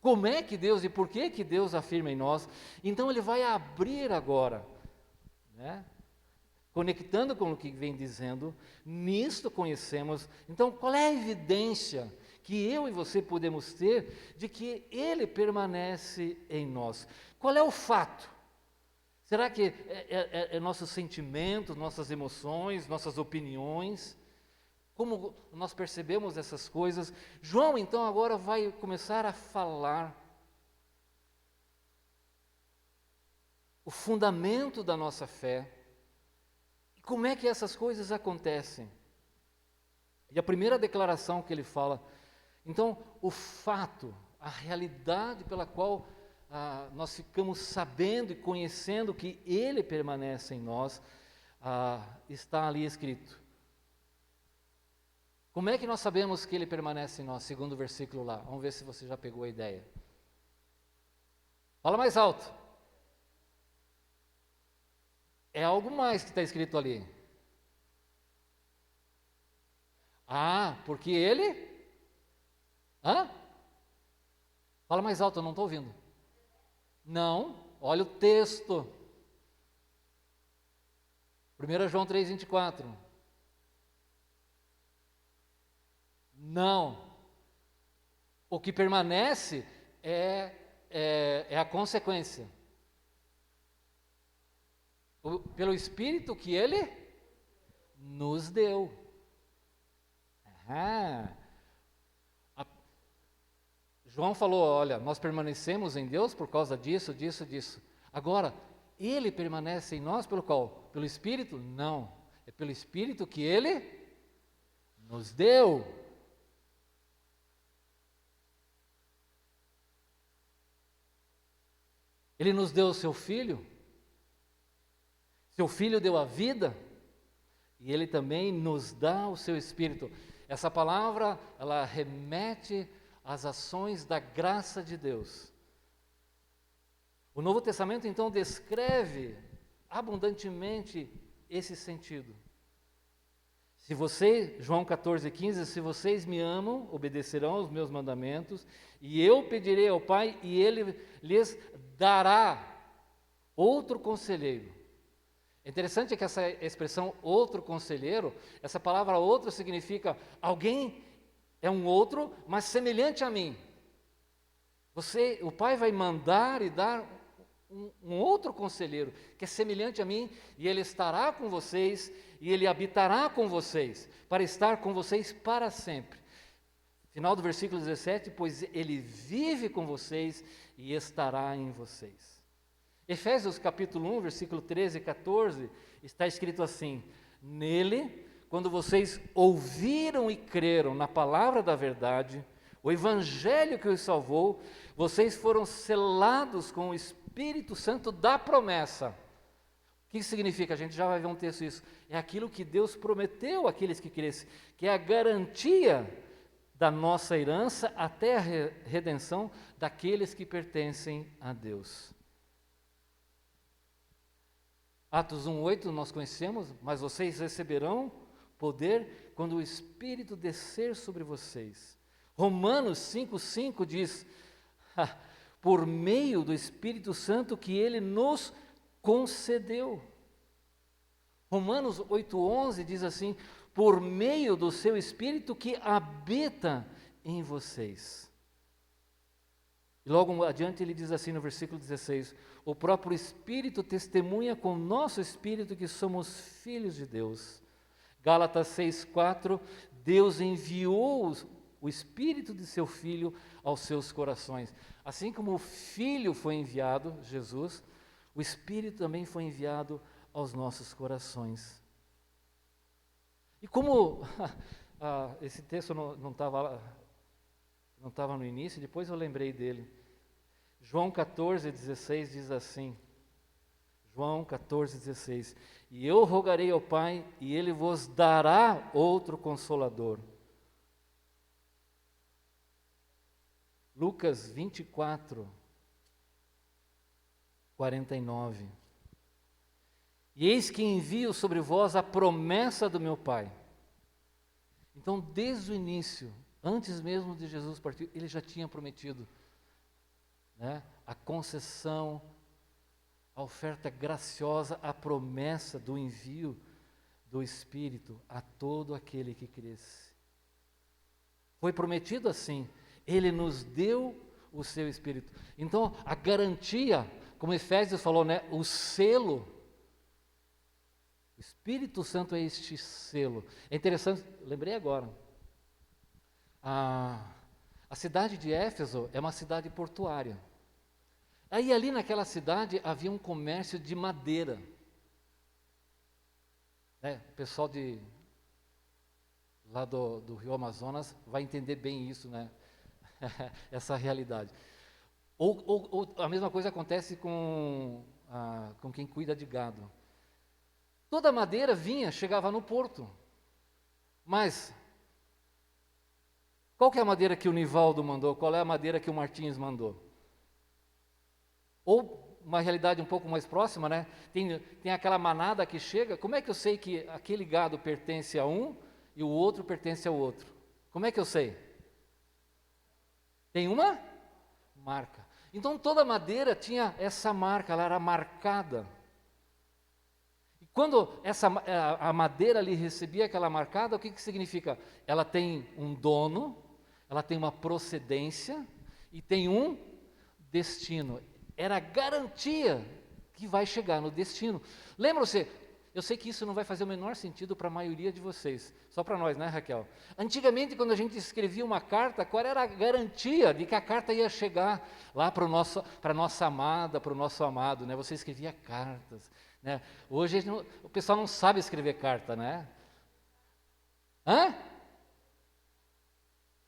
como é que Deus e por que Deus afirma em nós. Então ele vai abrir agora, né? Conectando com o que vem dizendo, nisto conhecemos. Então, qual é a evidência que eu e você podemos ter de que Ele permanece em nós? Qual é o fato? Será que é nossos sentimentos, nossas emoções, nossas opiniões? Como nós percebemos essas coisas? João, então, agora vai começar a falar o fundamento da nossa fé. Como é que essas coisas acontecem? E a primeira declaração que ele fala, então, o fato, a realidade pela qual nós ficamos sabendo e conhecendo que Ele permanece em nós, está ali escrito. Como é que nós sabemos que Ele permanece em nós? Segundo o versículo lá, vamos ver se você já pegou a ideia. Fala mais alto. É algo mais que está escrito ali. Porque Ele... Fala mais alto, eu não estou ouvindo. Não, olha o texto. 1 João 3,24. Não. O que permanece é a consequência. Pelo Espírito que Ele nos deu. João falou, olha, nós permanecemos em Deus por causa disso, disso, disso. Agora, Ele permanece em nós pelo qual? Pelo Espírito? Não. É pelo Espírito que Ele nos deu. Ele nos deu o Seu Filho. Seu Filho deu a vida. E Ele também nos dá o Seu Espírito. Essa palavra, ela remete às ações da graça de Deus. O Novo Testamento, então, descreve abundantemente esse sentido. João 14,15, se vocês me amam, obedecerão aos meus mandamentos, e eu pedirei ao Pai, e Ele lhes dará outro conselheiro. É interessante que essa expressão outro conselheiro, essa palavra outro significa alguém é um outro, mas semelhante a mim. O Pai vai mandar e dar um outro conselheiro, que é semelhante a mim, e Ele estará com vocês, e Ele habitará com vocês, para estar com vocês para sempre. Final do versículo 17, pois Ele vive com vocês e estará em vocês. Efésios capítulo 1, versículo 13 e 14, está escrito assim, nele, quando vocês ouviram e creram na palavra da verdade, o evangelho que os salvou, vocês foram selados com o Espírito Santo da promessa. O que significa? A gente já vai ver um texto isso. É aquilo que Deus prometeu àqueles que crescem, que é a garantia da nossa herança até a redenção daqueles que pertencem a Deus. Atos 1,8 nós conhecemos, mas vocês receberão poder quando o Espírito descer sobre vocês. Romanos 5,5 diz, por meio do Espírito Santo que Ele nos concedeu. Romanos 8,11 diz assim, por meio do seu Espírito que habita em vocês. E logo adiante ele diz assim no versículo 16, o próprio Espírito testemunha com o nosso Espírito que somos filhos de Deus. Gálatas 6,4, Deus enviou o Espírito de seu Filho aos seus corações. Assim como o Filho foi enviado, Jesus, o Espírito também foi enviado aos nossos corações. E como esse texto não estava no início, depois eu lembrei dele. João 14,16 diz assim, João 14,16, e eu rogarei ao Pai, e Ele vos dará outro Consolador. Lucas 24, 49. E eis que envio sobre vós a promessa do meu Pai. Então, desde o início, antes mesmo de Jesus partir, Ele já tinha prometido, né? A concessão, a oferta graciosa, a promessa do envio do Espírito a todo aquele que cresce. Foi prometido assim, Ele nos deu o seu Espírito. Então, a garantia, como Efésios falou, né? O selo, o Espírito Santo é este selo. É interessante, lembrei agora, a cidade de Éfeso é uma cidade portuária. Aí ali naquela cidade havia um comércio de madeira. O pessoal lá do Rio Amazonas vai entender bem isso, né? Essa realidade. Ou a mesma coisa acontece com quem cuida de gado. Toda a madeira chegava no porto. Mas qual que é a madeira que o Nivaldo mandou? Qual é a madeira que o Martins mandou? Ou uma realidade um pouco mais próxima, né? Tem aquela manada que chega. Como é que eu sei que aquele gado pertence a um e o outro pertence ao outro? Como é que eu sei? Tem uma marca. Então toda madeira tinha essa marca, ela era marcada. E quando a madeira ali recebia aquela marcada, o que significa? Ela tem um dono, ela tem uma procedência e tem um destino. Era a garantia que vai chegar no destino. Lembra-se, eu sei que isso não vai fazer o menor sentido para a maioria de vocês, só para nós, né, Raquel? Antigamente, quando a gente escrevia uma carta, qual era a garantia de que a carta ia chegar lá para a nossa amada, para o nosso amado, né? Você escrevia cartas, né? Hoje o pessoal não sabe escrever carta, né? Hã?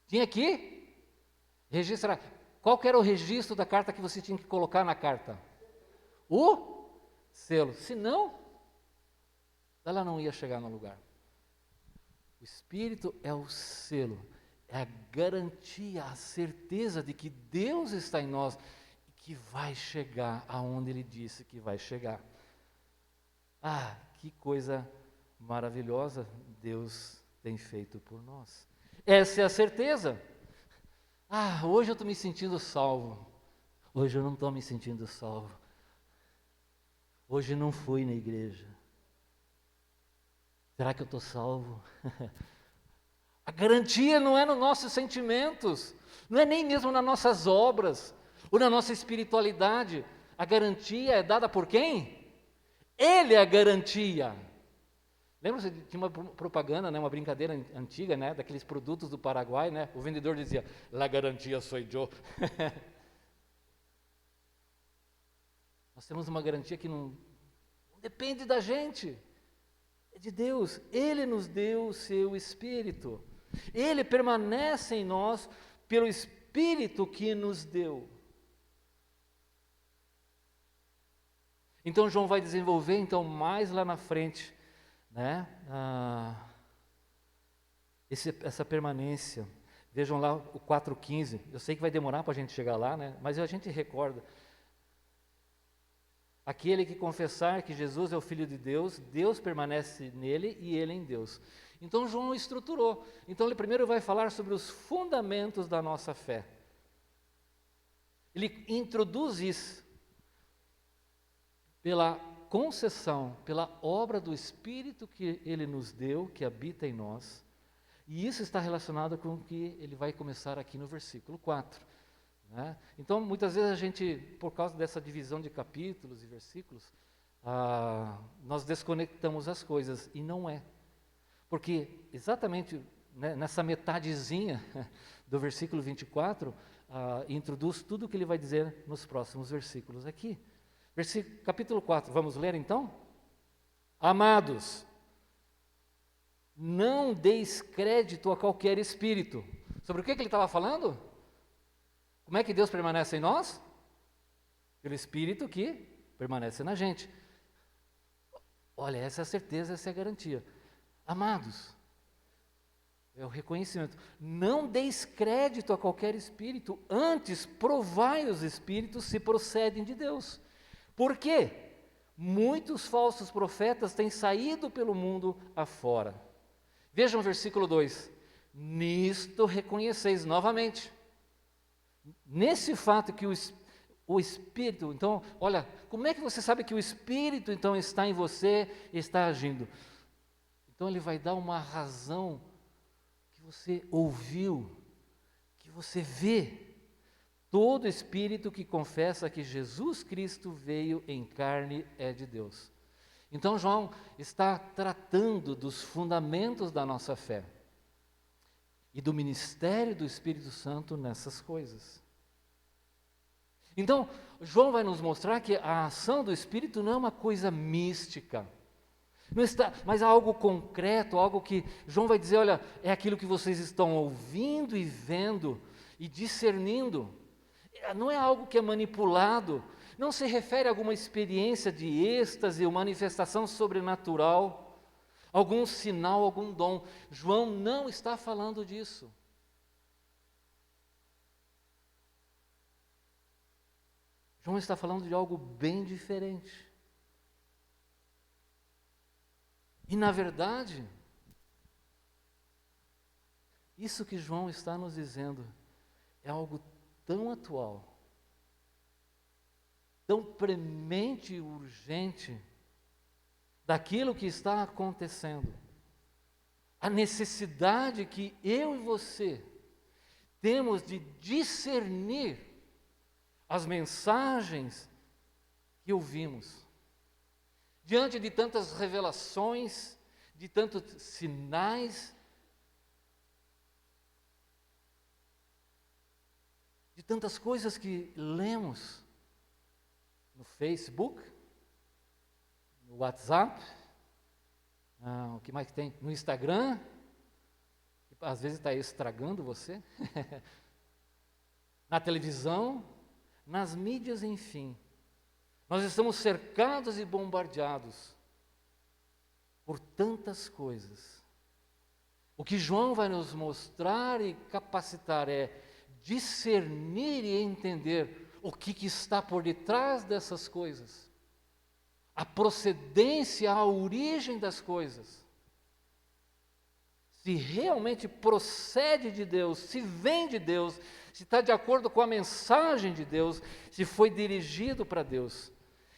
Tinha que registrar. Qual que era o registro da carta que você tinha que colocar na carta? O selo. Senão, ela não ia chegar no lugar. O Espírito é o selo, é a garantia, a certeza de que Deus está em nós e que vai chegar aonde Ele disse que vai chegar. Ah, que coisa maravilhosa Deus tem feito por nós. Essa é a certeza. Ah, hoje eu estou me sentindo salvo. Hoje eu não estou me sentindo salvo. Hoje não fui na igreja. Será que eu estou salvo? A garantia não é nos nossos sentimentos, não é nem mesmo nas nossas obras, ou na nossa espiritualidade. A garantia é dada por quem? Ele é a garantia. Lembra-se, tinha uma propaganda, né, uma brincadeira antiga, né, daqueles produtos do Paraguai, né? O vendedor dizia, la garantia soy yo. Nós temos uma garantia que não depende da gente, é de Deus. Ele nos deu o seu Espírito. Ele permanece em nós pelo Espírito que nos deu. Então João vai desenvolver mais lá na frente, né, essa permanência. Vejam lá o 4,15. Eu sei que vai demorar para a gente chegar lá, né, mas a gente recorda. Aquele que confessar que Jesus é o Filho de Deus, Deus permanece nele e ele em Deus. Então João estruturou. Então ele primeiro vai falar sobre os fundamentos da nossa fé. Ele introduz isso pela concessão, pela obra do Espírito que Ele nos deu, que habita em nós, e isso está relacionado com o que ele vai começar aqui no versículo 4. Né? Então, muitas vezes a gente, por causa dessa divisão de capítulos e versículos, nós desconectamos as coisas, e não é. Porque exatamente, né, nessa metadezinha do versículo 24, introduz tudo o que ele vai dizer nos próximos versículos aqui. Capítulo 4, vamos ler então? Amados, não deis crédito a qualquer espírito. Sobre o que ele estava falando? Como é que Deus permanece em nós? Pelo Espírito que permanece na gente. Olha, essa é a certeza, essa é a garantia. Amados, é o reconhecimento. Não deis crédito a qualquer espírito, antes provai os espíritos se procedem de Deus. Por quê? Muitos falsos profetas têm saído pelo mundo afora. Vejam o versículo 2. Nisto reconheceis novamente. Nesse fato que o Espírito. Então, olha, como é que você sabe que o Espírito então está em você e está agindo? Então ele vai dar uma razão que você ouviu, que você vê. Todo espírito que confessa que Jesus Cristo veio em carne é de Deus. Então João está tratando dos fundamentos da nossa fé e do ministério do Espírito Santo nessas coisas. Então, João vai nos mostrar que a ação do Espírito não é uma coisa mística, não está, mas é algo concreto, algo que João vai dizer, olha, é aquilo que vocês estão ouvindo e vendo e discernindo. Não é algo que é manipulado, não se refere a alguma experiência de êxtase ou manifestação sobrenatural, algum sinal, algum dom. João não está falando disso. João está falando de algo bem diferente. E na verdade, isso que João está nos dizendo é algo tão atual, tão premente e urgente daquilo que está acontecendo. A necessidade que eu e você temos de discernir as mensagens que ouvimos. Diante de tantas revelações, de tantos sinais, de tantas coisas que lemos no Facebook, no WhatsApp, o que mais que tem? No Instagram, que às vezes está estragando você, na televisão, nas mídias, enfim. Nós estamos cercados e bombardeados por tantas coisas. O que João vai nos mostrar e capacitar é discernir e entender o que está por detrás dessas coisas, a procedência, a origem das coisas. Se realmente procede de Deus, se vem de Deus, se está de acordo com a mensagem de Deus, se foi dirigido para Deus.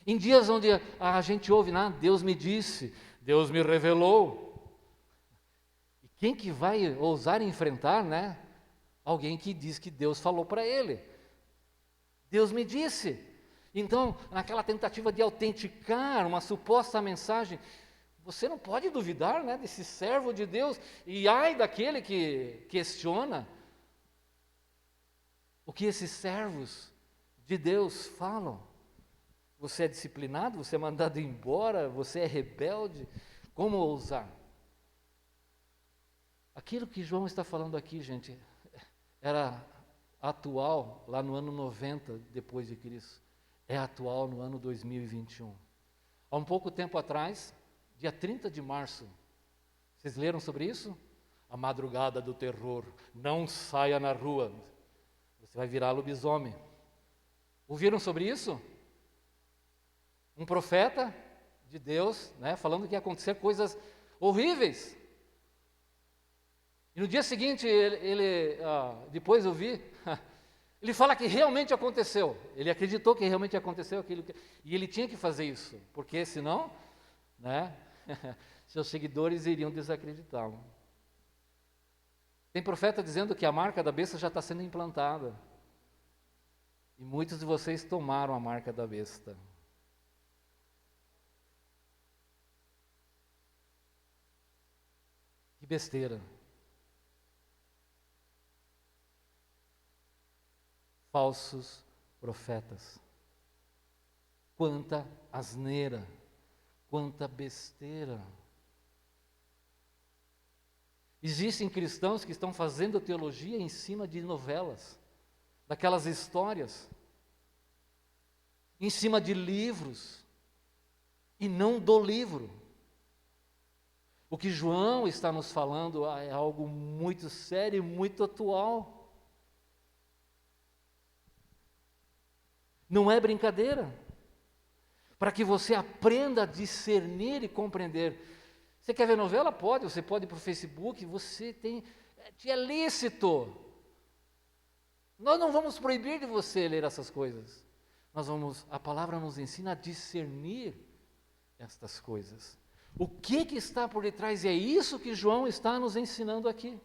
Em dias onde a gente ouve, Deus me disse, Deus me revelou. E quem que vai ousar enfrentar, alguém que diz que Deus falou para ele. Deus me disse. Então, naquela tentativa de autenticar uma suposta mensagem, você não pode duvidar, desse servo de Deus. E ai daquele que questiona o que esses servos de Deus falam. Você é disciplinado, você é mandado embora, você é rebelde, como ousar? Aquilo que João está falando aqui, gente, era atual lá no ano 90 depois de Cristo, é atual no ano 2021. Há um pouco tempo atrás, dia 30 de março, vocês leram sobre isso? A madrugada do terror, não saia na rua, você vai virar lobisomem. Ouviram sobre isso? Um profeta de Deus, falando que ia acontecer coisas horríveis. E no dia seguinte, depois eu vi, ele fala que realmente aconteceu. Ele acreditou que realmente aconteceu aquilo. E ele tinha que fazer isso, porque senão, seus seguidores iriam desacreditá-lo. Tem profeta dizendo que a marca da besta já está sendo implantada. E muitos de vocês tomaram a marca da besta. Que besteira. Falsos profetas. Quanta asneira, quanta besteira. Existem cristãos que estão fazendo teologia em cima de novelas, daquelas histórias, em cima de livros, e não do livro. O que João está nos falando é algo muito sério e muito atual. Não é brincadeira. Para que você aprenda a discernir e compreender. Você quer ver novela? Pode, você pode ir para o Facebook, você tem, é lícito. Nós não vamos proibir de você ler essas coisas. a palavra nos ensina a discernir estas coisas. O que está por detrás? E é isso que João está nos ensinando aqui.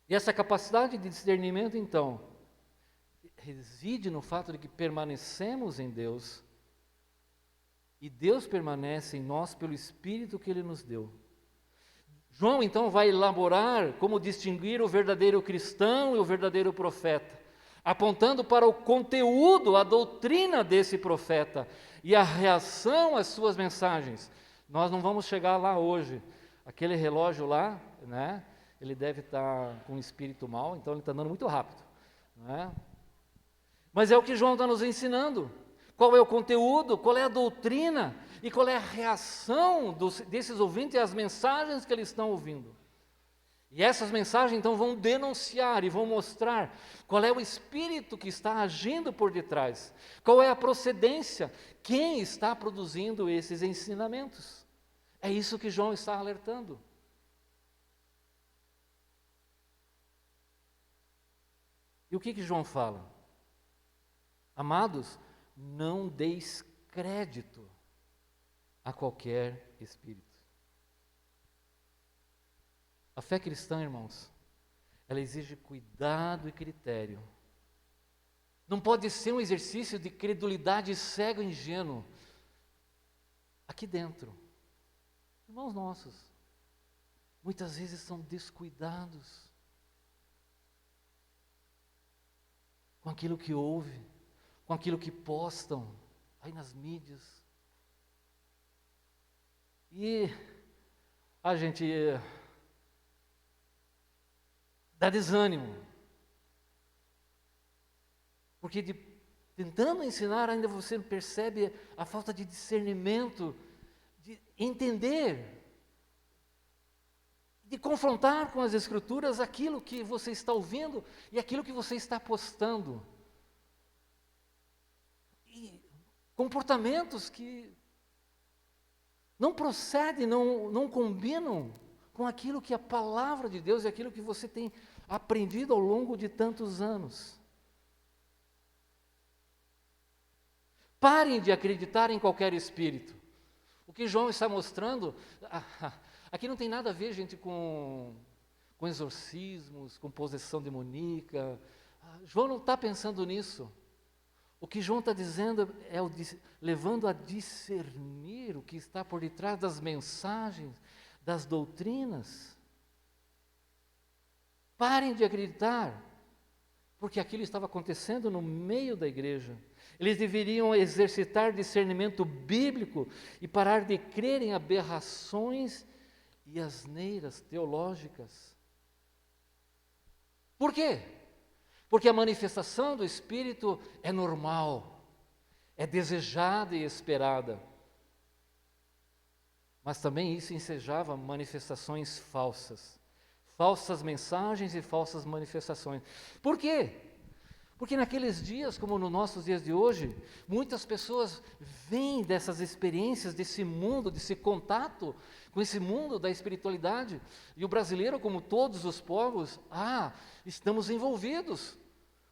E essa capacidade de discernimento, então, reside no fato de que permanecemos em Deus e Deus permanece em nós pelo Espírito que Ele nos deu. João, então, vai elaborar como distinguir o verdadeiro cristão e o verdadeiro profeta, apontando para o conteúdo, a doutrina desse profeta e a reação às suas mensagens. Nós não vamos chegar lá hoje. Aquele relógio lá, né? Ele deve estar com um espírito mau, então ele está andando muito rápido, né? Mas é o que João está nos ensinando. Qual é o conteúdo, qual é a doutrina e qual é a reação desses ouvintes e as mensagens que eles estão ouvindo. E essas mensagens então vão denunciar e vão mostrar qual é o espírito que está agindo por detrás, qual é a procedência, quem está produzindo esses ensinamentos. É isso que João está alertando. E o que João fala? Amados, não deis crédito a qualquer espírito. A fé cristã, irmãos, ela exige cuidado e critério. Não pode ser um exercício de credulidade cego e ingênuo. Aqui dentro, irmãos nossos, muitas vezes são descuidados com aquilo que ouvem, com aquilo que postam aí nas mídias. E a gente dá desânimo, porque tentando ensinar ainda você percebe a falta de discernimento, de entender, de confrontar com as Escrituras aquilo que você está ouvindo e aquilo que você está postando. E comportamentos que não procedem, não combinam com aquilo que a palavra de Deus e aquilo que você tem aprendido ao longo de tantos anos. Parem de acreditar em qualquer espírito. O que João está mostrando, aqui não tem nada a ver, gente, com exorcismos, com possessão demoníaca. João não está pensando nisso. O que João está dizendo é levando a discernir o que está por detrás das mensagens, das doutrinas. Parem de acreditar, porque aquilo estava acontecendo no meio da igreja. Eles deveriam exercitar discernimento bíblico e parar de crer em aberrações e asneiras teológicas. Por quê? Porque a manifestação do Espírito é normal, é desejada e esperada. Mas também isso ensejava manifestações falsas, falsas mensagens e falsas manifestações. Por quê? Porque naqueles dias, como nos nossos dias de hoje, muitas pessoas vêm dessas experiências, desse mundo, desse contato com esse mundo da espiritualidade. E o brasileiro, como todos os povos, estamos envolvidos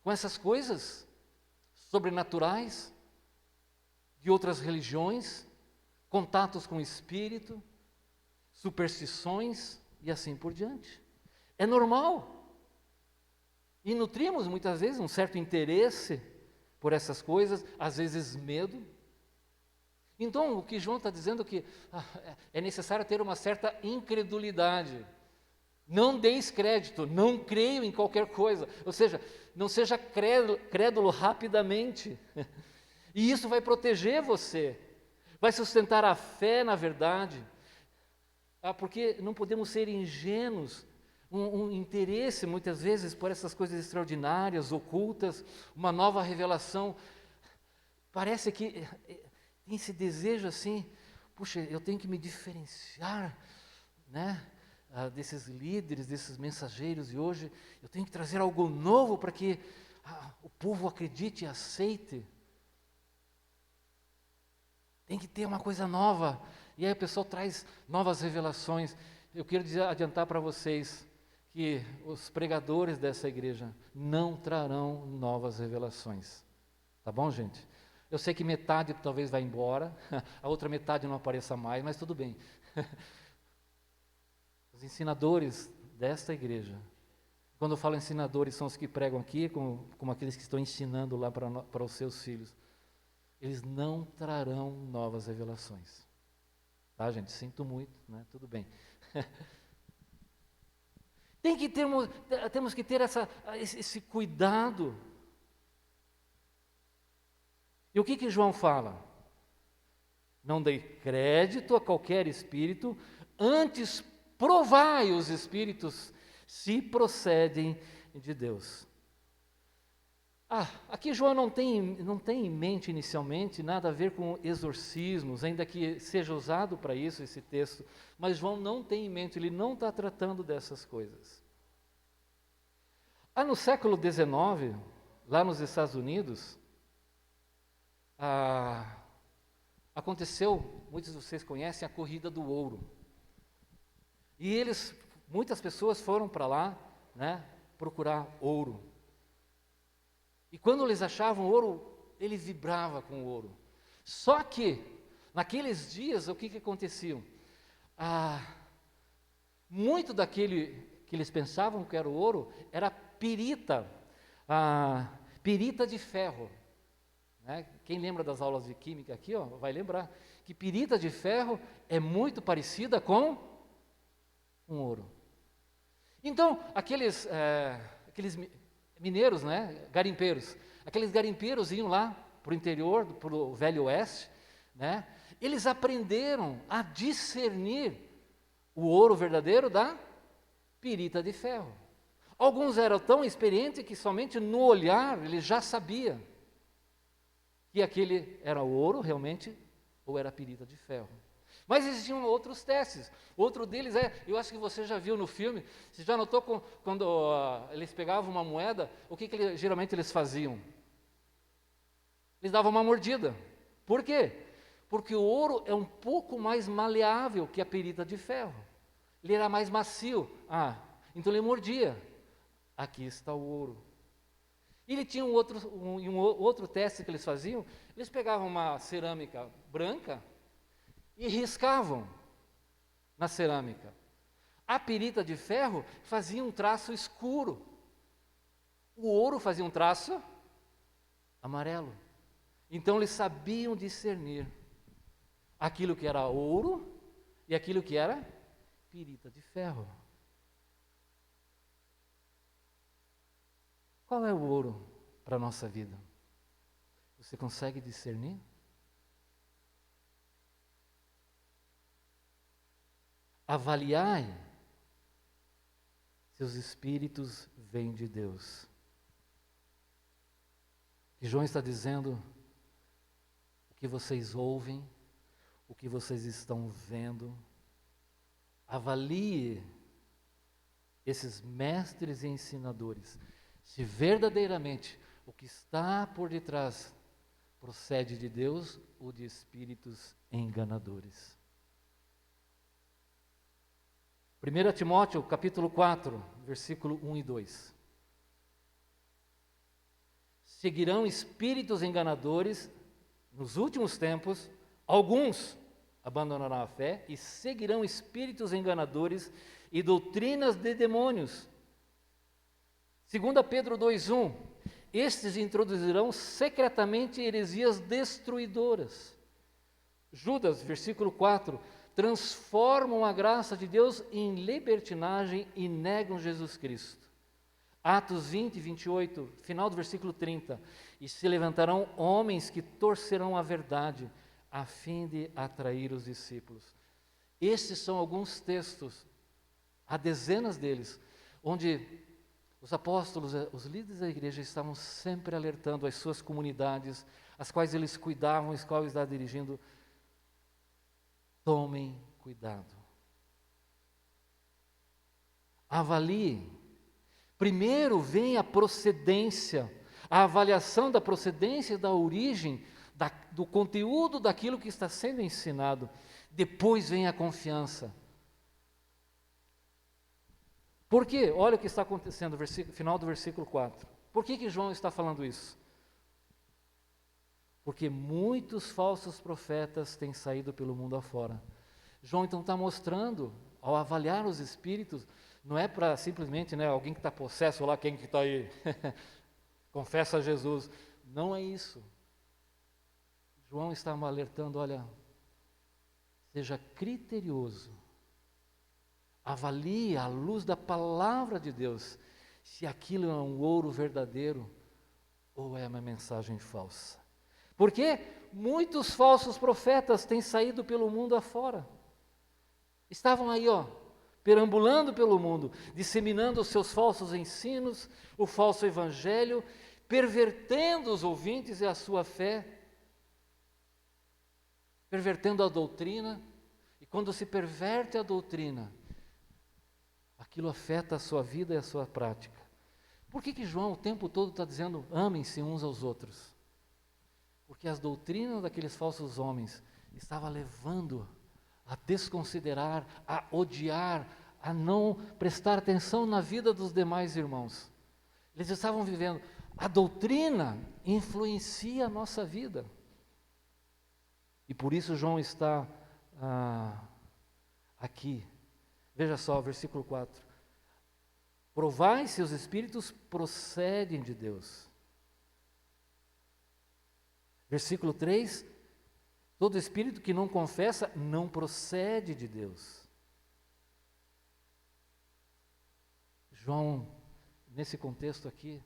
com essas coisas sobrenaturais, de outras religiões, contatos com o espírito, superstições e assim por diante. É normal. E nutrimos muitas vezes um certo interesse por essas coisas, às vezes medo. Então, o que João está dizendo é que é necessário ter uma certa incredulidade. Não deis crédito, não creio em qualquer coisa. Ou seja, não seja crédulo rapidamente. E isso vai proteger você, vai sustentar a fé na verdade. Porque não podemos ser ingênuos. Um interesse, muitas vezes, por essas coisas extraordinárias, ocultas, uma nova revelação. Parece que tem esse desejo assim, puxa, eu tenho que me diferenciar, né, desses líderes, desses mensageiros de hoje. Eu tenho que trazer algo novo para que o povo acredite e aceite. Tem que ter uma coisa nova. E aí o pessoal traz novas revelações. Eu quero adiantar para vocês que os pregadores dessa igreja não trarão novas revelações. Tá bom, gente? Eu sei que metade talvez vá embora, a outra metade não apareça mais, mas tudo bem. Os ensinadores desta igreja, quando eu falo ensinadores, são os que pregam aqui, como aqueles que estão ensinando lá para os seus filhos. Eles não trarão novas revelações. Tá, gente? Sinto muito, né? Tudo bem. Temos que ter esse cuidado. E o que João fala? Não dei crédito a qualquer espírito, antes provai os espíritos se procedem de Deus. Aqui João não tem em mente inicialmente nada a ver com exorcismos, ainda que seja usado para isso esse texto, mas João não tem em mente, ele não está tratando dessas coisas. No século XIX, lá nos Estados Unidos, aconteceu, muitos de vocês conhecem, a corrida do ouro. E muitas pessoas foram para lá, né, procurar ouro. E quando eles achavam ouro, ele vibrava com o ouro. Só que, naqueles dias, o que acontecia? Muito daquele que eles pensavam que era o ouro, era pirita de ferro. Né? Quem lembra das aulas de química aqui, vai lembrar que pirita de ferro é muito parecida com ouro. Então, aqueles mineiros, né, garimpeiros, aqueles garimpeiros iam lá para o interior, para o Velho Oeste, né, eles aprenderam a discernir o ouro verdadeiro da pirita de ferro. Alguns eram tão experientes que somente no olhar eles já sabiam que aquele era ouro realmente ou era pirita de ferro. Mas existiam outros testes. Outro deles eu acho que você já viu no filme, você já notou quando eles pegavam uma moeda, o que geralmente eles faziam? Eles davam uma mordida. Por quê? Porque o ouro é um pouco mais maleável que a pirita de ferro. Ele era mais macio. Então ele mordia. Aqui está o ouro. E ele tinha um outro teste que eles faziam. Eles pegavam uma cerâmica branca e riscavam na cerâmica. A pirita de ferro fazia um traço escuro. O ouro fazia um traço amarelo. Então eles sabiam discernir aquilo que era ouro e aquilo que era pirita de ferro. Qual é o ouro para a nossa vida? Você consegue discernir? Avaliai se os espíritos vêm de Deus. E João está dizendo, o que vocês ouvem, o que vocês estão vendo, avalie esses mestres e ensinadores, se verdadeiramente o que está por detrás procede de Deus ou de espíritos enganadores. 1 Timóteo, capítulo 4, versículo 1 e 2. Seguirão espíritos enganadores nos últimos tempos, alguns abandonarão a fé e seguirão espíritos enganadores e doutrinas de demônios. 2 Pedro 2,1, estes introduzirão secretamente heresias destruidoras. Judas, versículo 4, transformam a graça de Deus em libertinagem e negam Jesus Cristo. Atos 20, 28, final do versículo 30, e se levantarão homens que torcerão a verdade, a fim de atrair os discípulos. Estes são alguns textos, há dezenas deles, onde os apóstolos, os líderes da igreja estavam sempre alertando as suas comunidades, as quais eles cuidavam, as quais estavam dirigindo. Tomem cuidado. Avalie. Primeiro vem a procedência, a avaliação da procedência, da origem, do conteúdo daquilo que está sendo ensinado. Depois vem a confiança. Por quê? Olha o que está acontecendo, final do versículo 4. Por que João está falando isso? Porque muitos falsos profetas têm saído pelo mundo afora. João então está mostrando, ao avaliar os espíritos, não é para simplesmente, alguém que está possesso lá, quem que está aí, confessa a Jesus. Não é isso. João está alertando, olha, seja criterioso. Avalie à luz da palavra de Deus se aquilo é um ouro verdadeiro ou é uma mensagem falsa. Porque muitos falsos profetas têm saído pelo mundo afora. Estavam aí, perambulando pelo mundo, disseminando os seus falsos ensinos, o falso evangelho, pervertendo os ouvintes e a sua fé, pervertendo a doutrina. E quando se perverte a doutrina, aquilo afeta a sua vida e a sua prática. Por que João o tempo todo está dizendo, amem-se uns aos outros? Porque as doutrinas daqueles falsos homens estavam levando a desconsiderar, a odiar, a não prestar atenção na vida dos demais irmãos. Eles estavam vivendo, a doutrina influencia a nossa vida. E por isso João está aqui. Veja só, versículo 4. Provai se os espíritos procedem de Deus. Versículo 3. Todo espírito que não confessa não procede de Deus. João, nesse contexto aqui,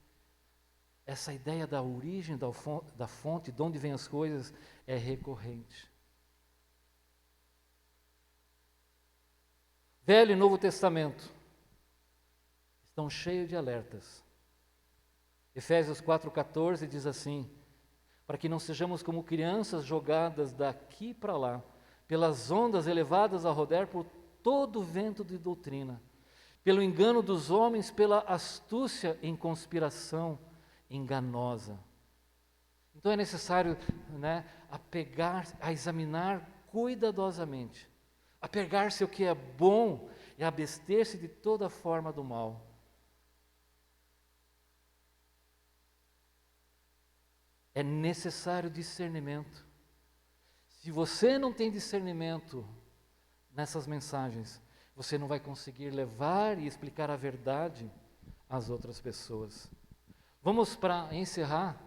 essa ideia da origem da fonte, de onde vêm as coisas, é recorrente. Velho e Novo Testamento estão cheios de alertas. Efésios 4,14 diz assim: para que não sejamos como crianças jogadas daqui para lá, pelas ondas elevadas a rodar por todo vento de doutrina, pelo engano dos homens, pela astúcia em conspiração enganosa. Então é necessário, a examinar cuidadosamente, apegar-se ao que é bom e abster-se de toda forma do mal. É necessário discernimento. Se você não tem discernimento nessas mensagens, você não vai conseguir levar e explicar a verdade às outras pessoas. Vamos para encerrar.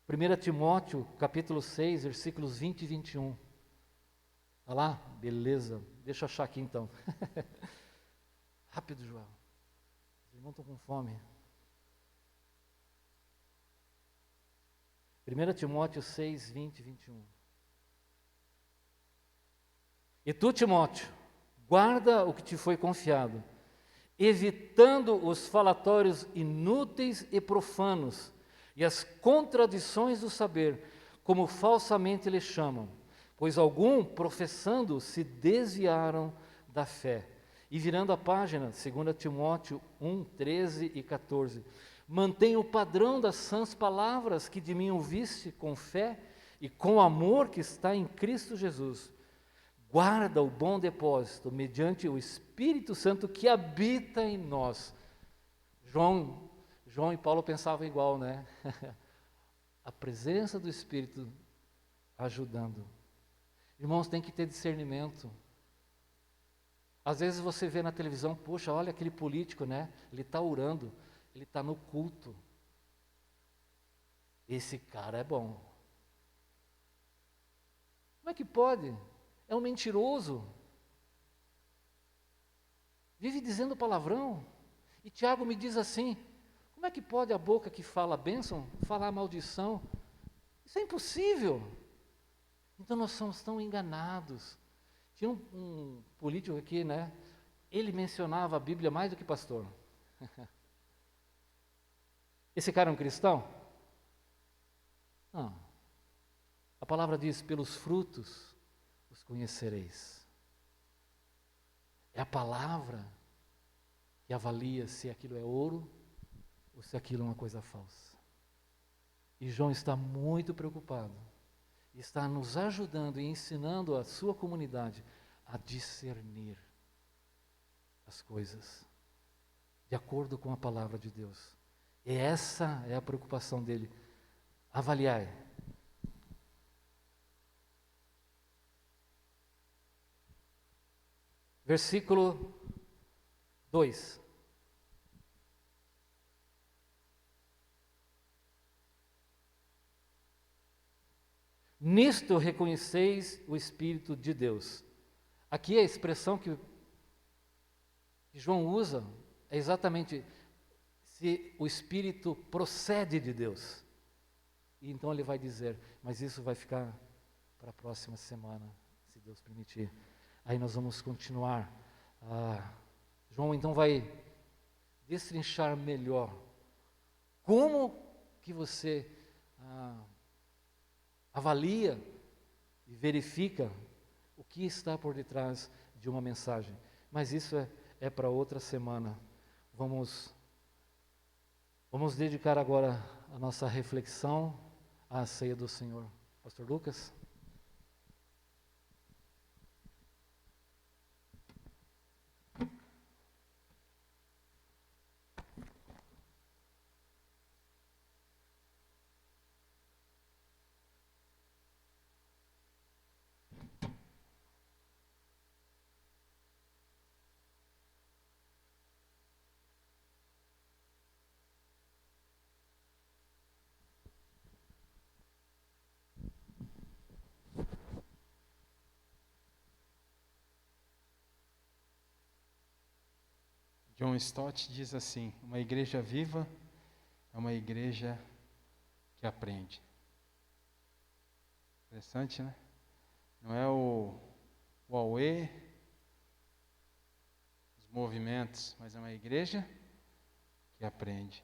1 Timóteo, capítulo 6, versículos 20 e 21. Está lá? Beleza. Deixa eu achar aqui então. Rápido, João. Os irmãos estão com fome. 1 Timóteo 6, 20 e 21. E tu, Timóteo, guarda o que te foi confiado, evitando os falatórios inúteis e profanos, e as contradições do saber, como falsamente lhe chamam, pois alguns, professando, se desviaram da fé. E virando a página, 2 Timóteo 1, 13 e 14, mantém o padrão das sãs palavras que de mim ouviste com fé e com amor que está em Cristo Jesus. Guarda o bom depósito mediante o Espírito Santo que habita em nós. João e Paulo pensavam igual, né? A presença do Espírito ajudando. Irmãos, tem que ter discernimento. Às vezes você vê na televisão, poxa, olha aquele político, né? Ele está orando, ele está no culto. Esse cara é bom. Como é que pode? É um mentiroso. Vive dizendo palavrão. E Tiago me diz assim: como é que pode a boca que fala bênção falar maldição? Isso é impossível. Então nós somos tão enganados. Tinha um político aqui, né? Ele mencionava a Bíblia mais do que pastor. Esse cara é um cristão? Não. A palavra diz: pelos frutos os conhecereis. É a palavra que avalia se aquilo é ouro ou se aquilo é uma coisa falsa. E João está muito preocupado. Está nos ajudando e ensinando a sua comunidade a discernir. as coisas, de acordo com a palavra de Deus. E essa é a preocupação dele. Avaliai. Versículo 2. Nisto reconheceis o Espírito de Deus. Aqui a expressão que João usa é exatamente se o Espírito procede de Deus. E então ele vai dizer, mas isso vai ficar para a próxima semana, se Deus permitir. Aí nós vamos continuar. João então vai destrinchar melhor como que você avalia e verifica o que está por detrás de uma mensagem. Mas isso é para outra semana. Vamos dedicar agora a nossa reflexão à ceia do Senhor. Pastor Lucas? John Stott diz assim: uma igreja viva é uma igreja que aprende. Interessante, né? Não é o auê, os movimentos, mas é uma igreja que aprende.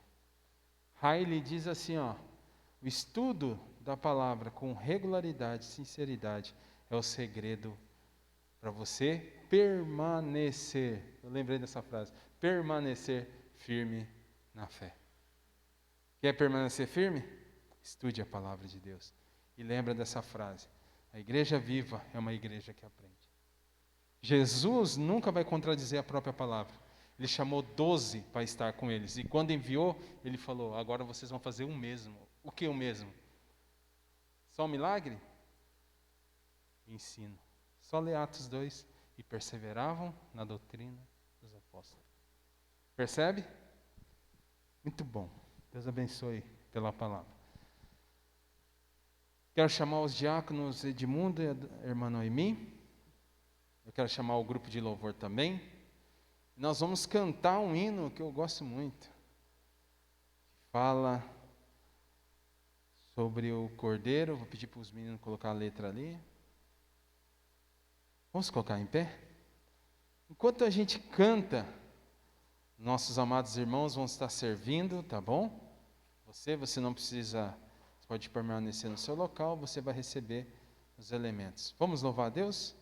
Riley diz assim, o estudo da palavra com regularidade e sinceridade é o segredo para você permanecer. Eu lembrei dessa frase. Permanecer firme na fé. Quer permanecer firme? Estude a palavra de Deus. E lembra dessa frase. A igreja viva é uma igreja que aprende. Jesus nunca vai contradizer a própria palavra. Ele chamou 12 para estar com eles. E quando enviou, ele falou, agora vocês vão fazer o mesmo. O que o mesmo? Só um milagre? Ensino. Só lê Atos 2. E perseveravam na doutrina dos apóstolos. Percebe? Muito bom. Deus abençoe pela palavra. Quero chamar os diáconos Edmundo e a irmã Noemi. Eu quero chamar o grupo de louvor também. Nós vamos cantar um hino que eu gosto muito. Fala sobre o Cordeiro. Vou pedir para os meninos colocar a letra ali. Vamos colocar em pé? Enquanto a gente canta, nossos amados irmãos vão estar servindo, tá bom? Você não precisa, você pode permanecer no seu local, você vai receber os elementos. Vamos louvar a Deus?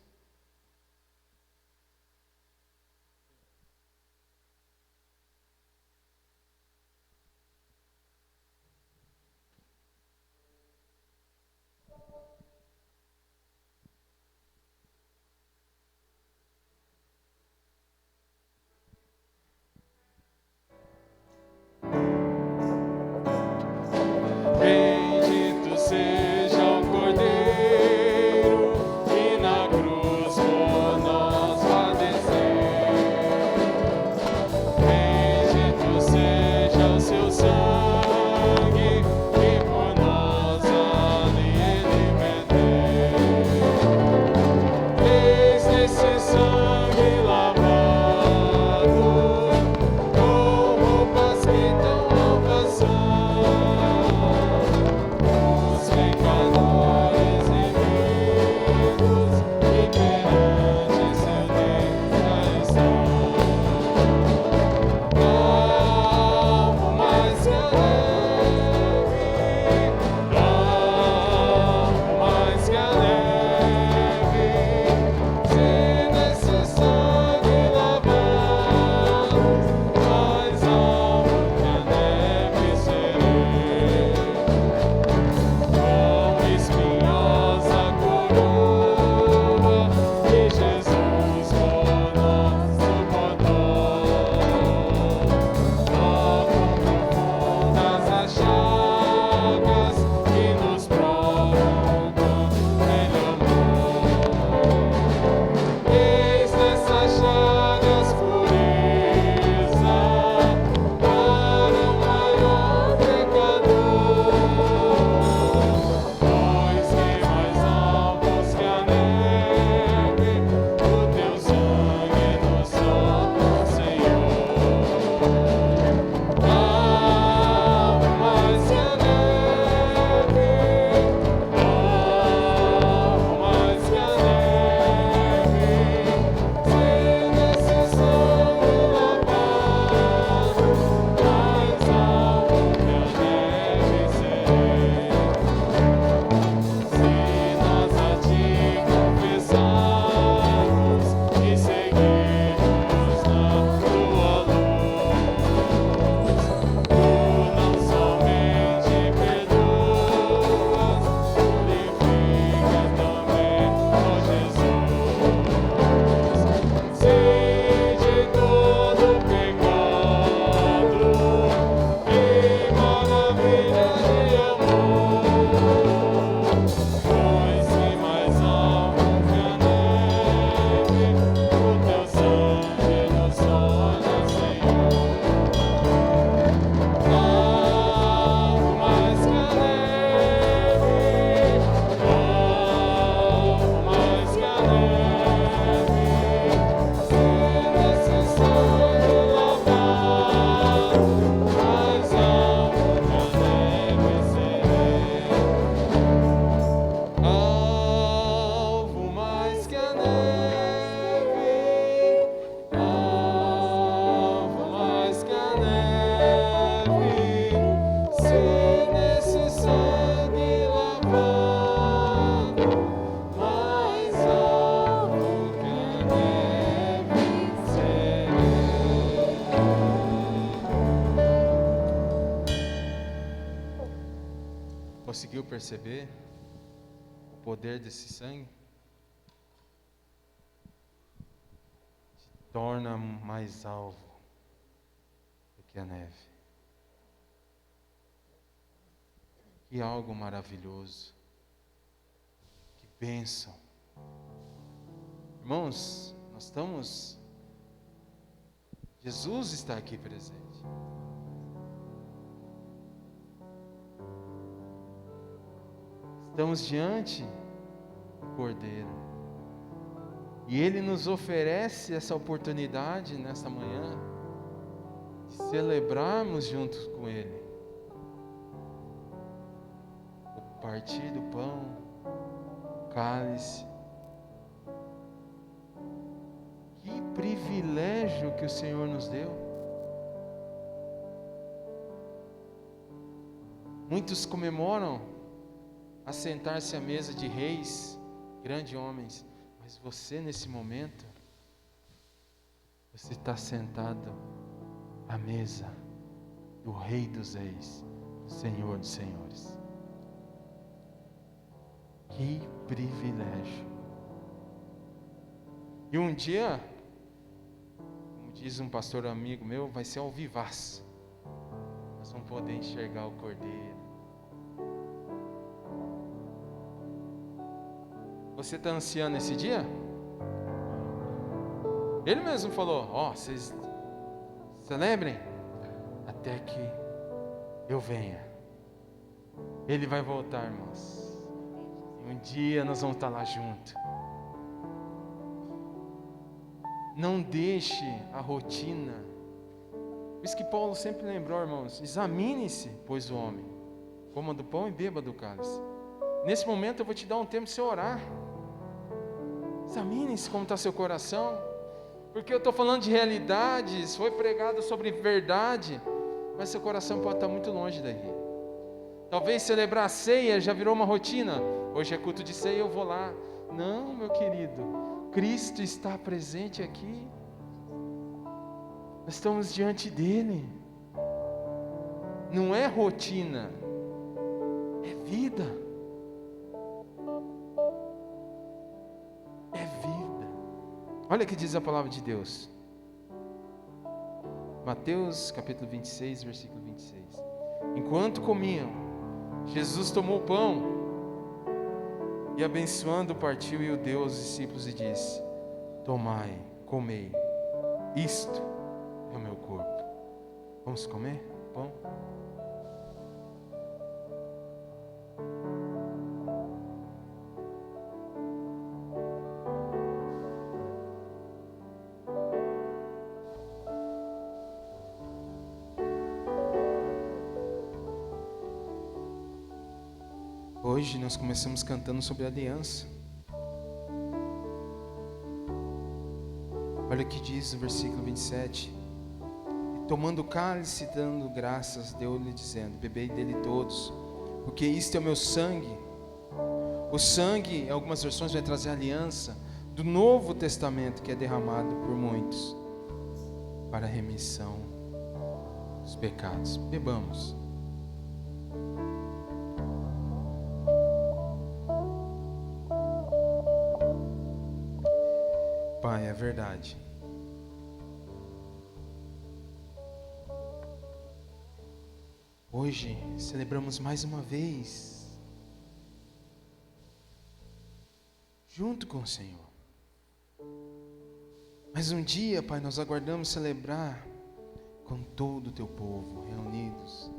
Bendito seja o Cordeiro que na cruz perceber o poder desse sangue? Te torna mais alvo do que a neve. Que algo maravilhoso. Que bênção. Irmãos, nós estamos... Jesus está aqui presente. Estamos diante do Cordeiro. E Ele nos oferece essa oportunidade nesta manhã de celebrarmos juntos com Ele. O partir do pão, o cálice. Que privilégio que o Senhor nos deu. Muitos comemoram assentar-se à mesa de reis, grandes homens, mas você nesse momento, você está sentado à mesa do Rei dos Reis, do Senhor dos Senhores. Que privilégio! E um dia, como diz um pastor amigo meu, vai ser ao vivaz. Nós vamos poder enxergar o Cordeiro. Você está ansiando esse dia? Ele mesmo falou, vocês celebrem até que eu venha. Ele vai voltar, irmãos. E um dia nós vamos estar lá junto. Não deixe a rotina. Por isso que Paulo sempre lembrou, irmãos, examine-se, pois o homem, coma do pão e beba do cálice. Nesse momento eu vou te dar um tempo para você orar. Examine-se como está seu coração, porque eu estou falando de realidades, foi pregado sobre verdade, mas seu coração pode estar muito longe daí. Talvez celebrar a ceia já virou uma rotina. Hoje é culto de ceia, eu vou lá. Não, meu querido, Cristo está presente aqui. Nós estamos diante dele. Não é rotina, é vida. É vida. Olha o que diz a palavra de Deus. Mateus capítulo 26, versículo 26. Enquanto comiam, Jesus tomou o pão e abençoando partiu e o deu aos discípulos e disse: tomai, comei, isto é o meu corpo. Vamos comer pão? Hoje nós começamos cantando sobre a aliança. Olha o que diz o versículo 27. E tomando o cálice, dando graças, deu-lhe dizendo: bebei dele todos, porque isto é o meu sangue. O sangue, em algumas versões, vai trazer a aliança do Novo Testamento, que é derramado por muitos para a remissão dos pecados. Bebamos. Pai, é verdade. Hoje celebramos mais uma vez, junto com o Senhor. Mas um dia, Pai, nós aguardamos celebrar com todo o Teu povo reunidos.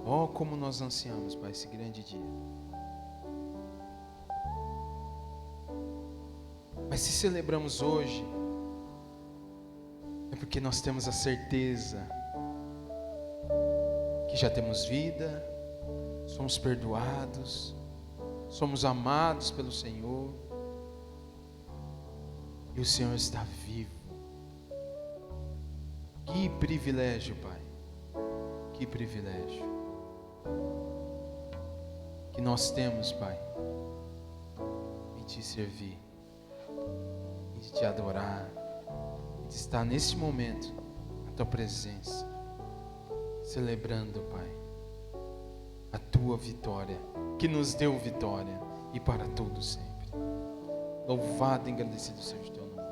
Oh, como nós ansiamos, Pai, esse grande dia. Mas se celebramos hoje, é porque nós temos a certeza que já temos vida, somos perdoados, somos amados pelo Senhor, e o Senhor está vivo. Que privilégio, Pai, que privilégio que nós temos, Pai, em Te servir, de Te adorar, de estar nesse momento na Tua presença, celebrando, Pai, tua vitória, que nos deu vitória e para todo sempre. Louvado e engrandecido seja o teu nome.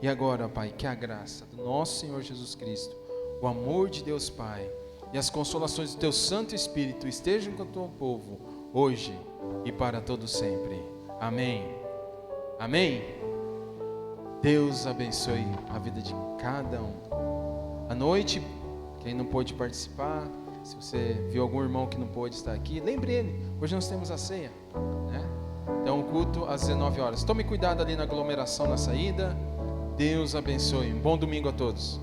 E agora, Pai, que a graça do nosso Senhor Jesus Cristo, o amor de Deus Pai e as consolações do teu Santo Espírito estejam com o teu povo, hoje e para todo sempre. Amém. Amém. Deus abençoe a vida de cada um. À noite, quem não pôde participar, se você viu algum irmão que não pôde estar aqui, lembre ele, hoje nós temos a ceia, né? Então o culto às 19 horas. Tome cuidado ali na aglomeração na saída. Deus abençoe. Um bom domingo a todos.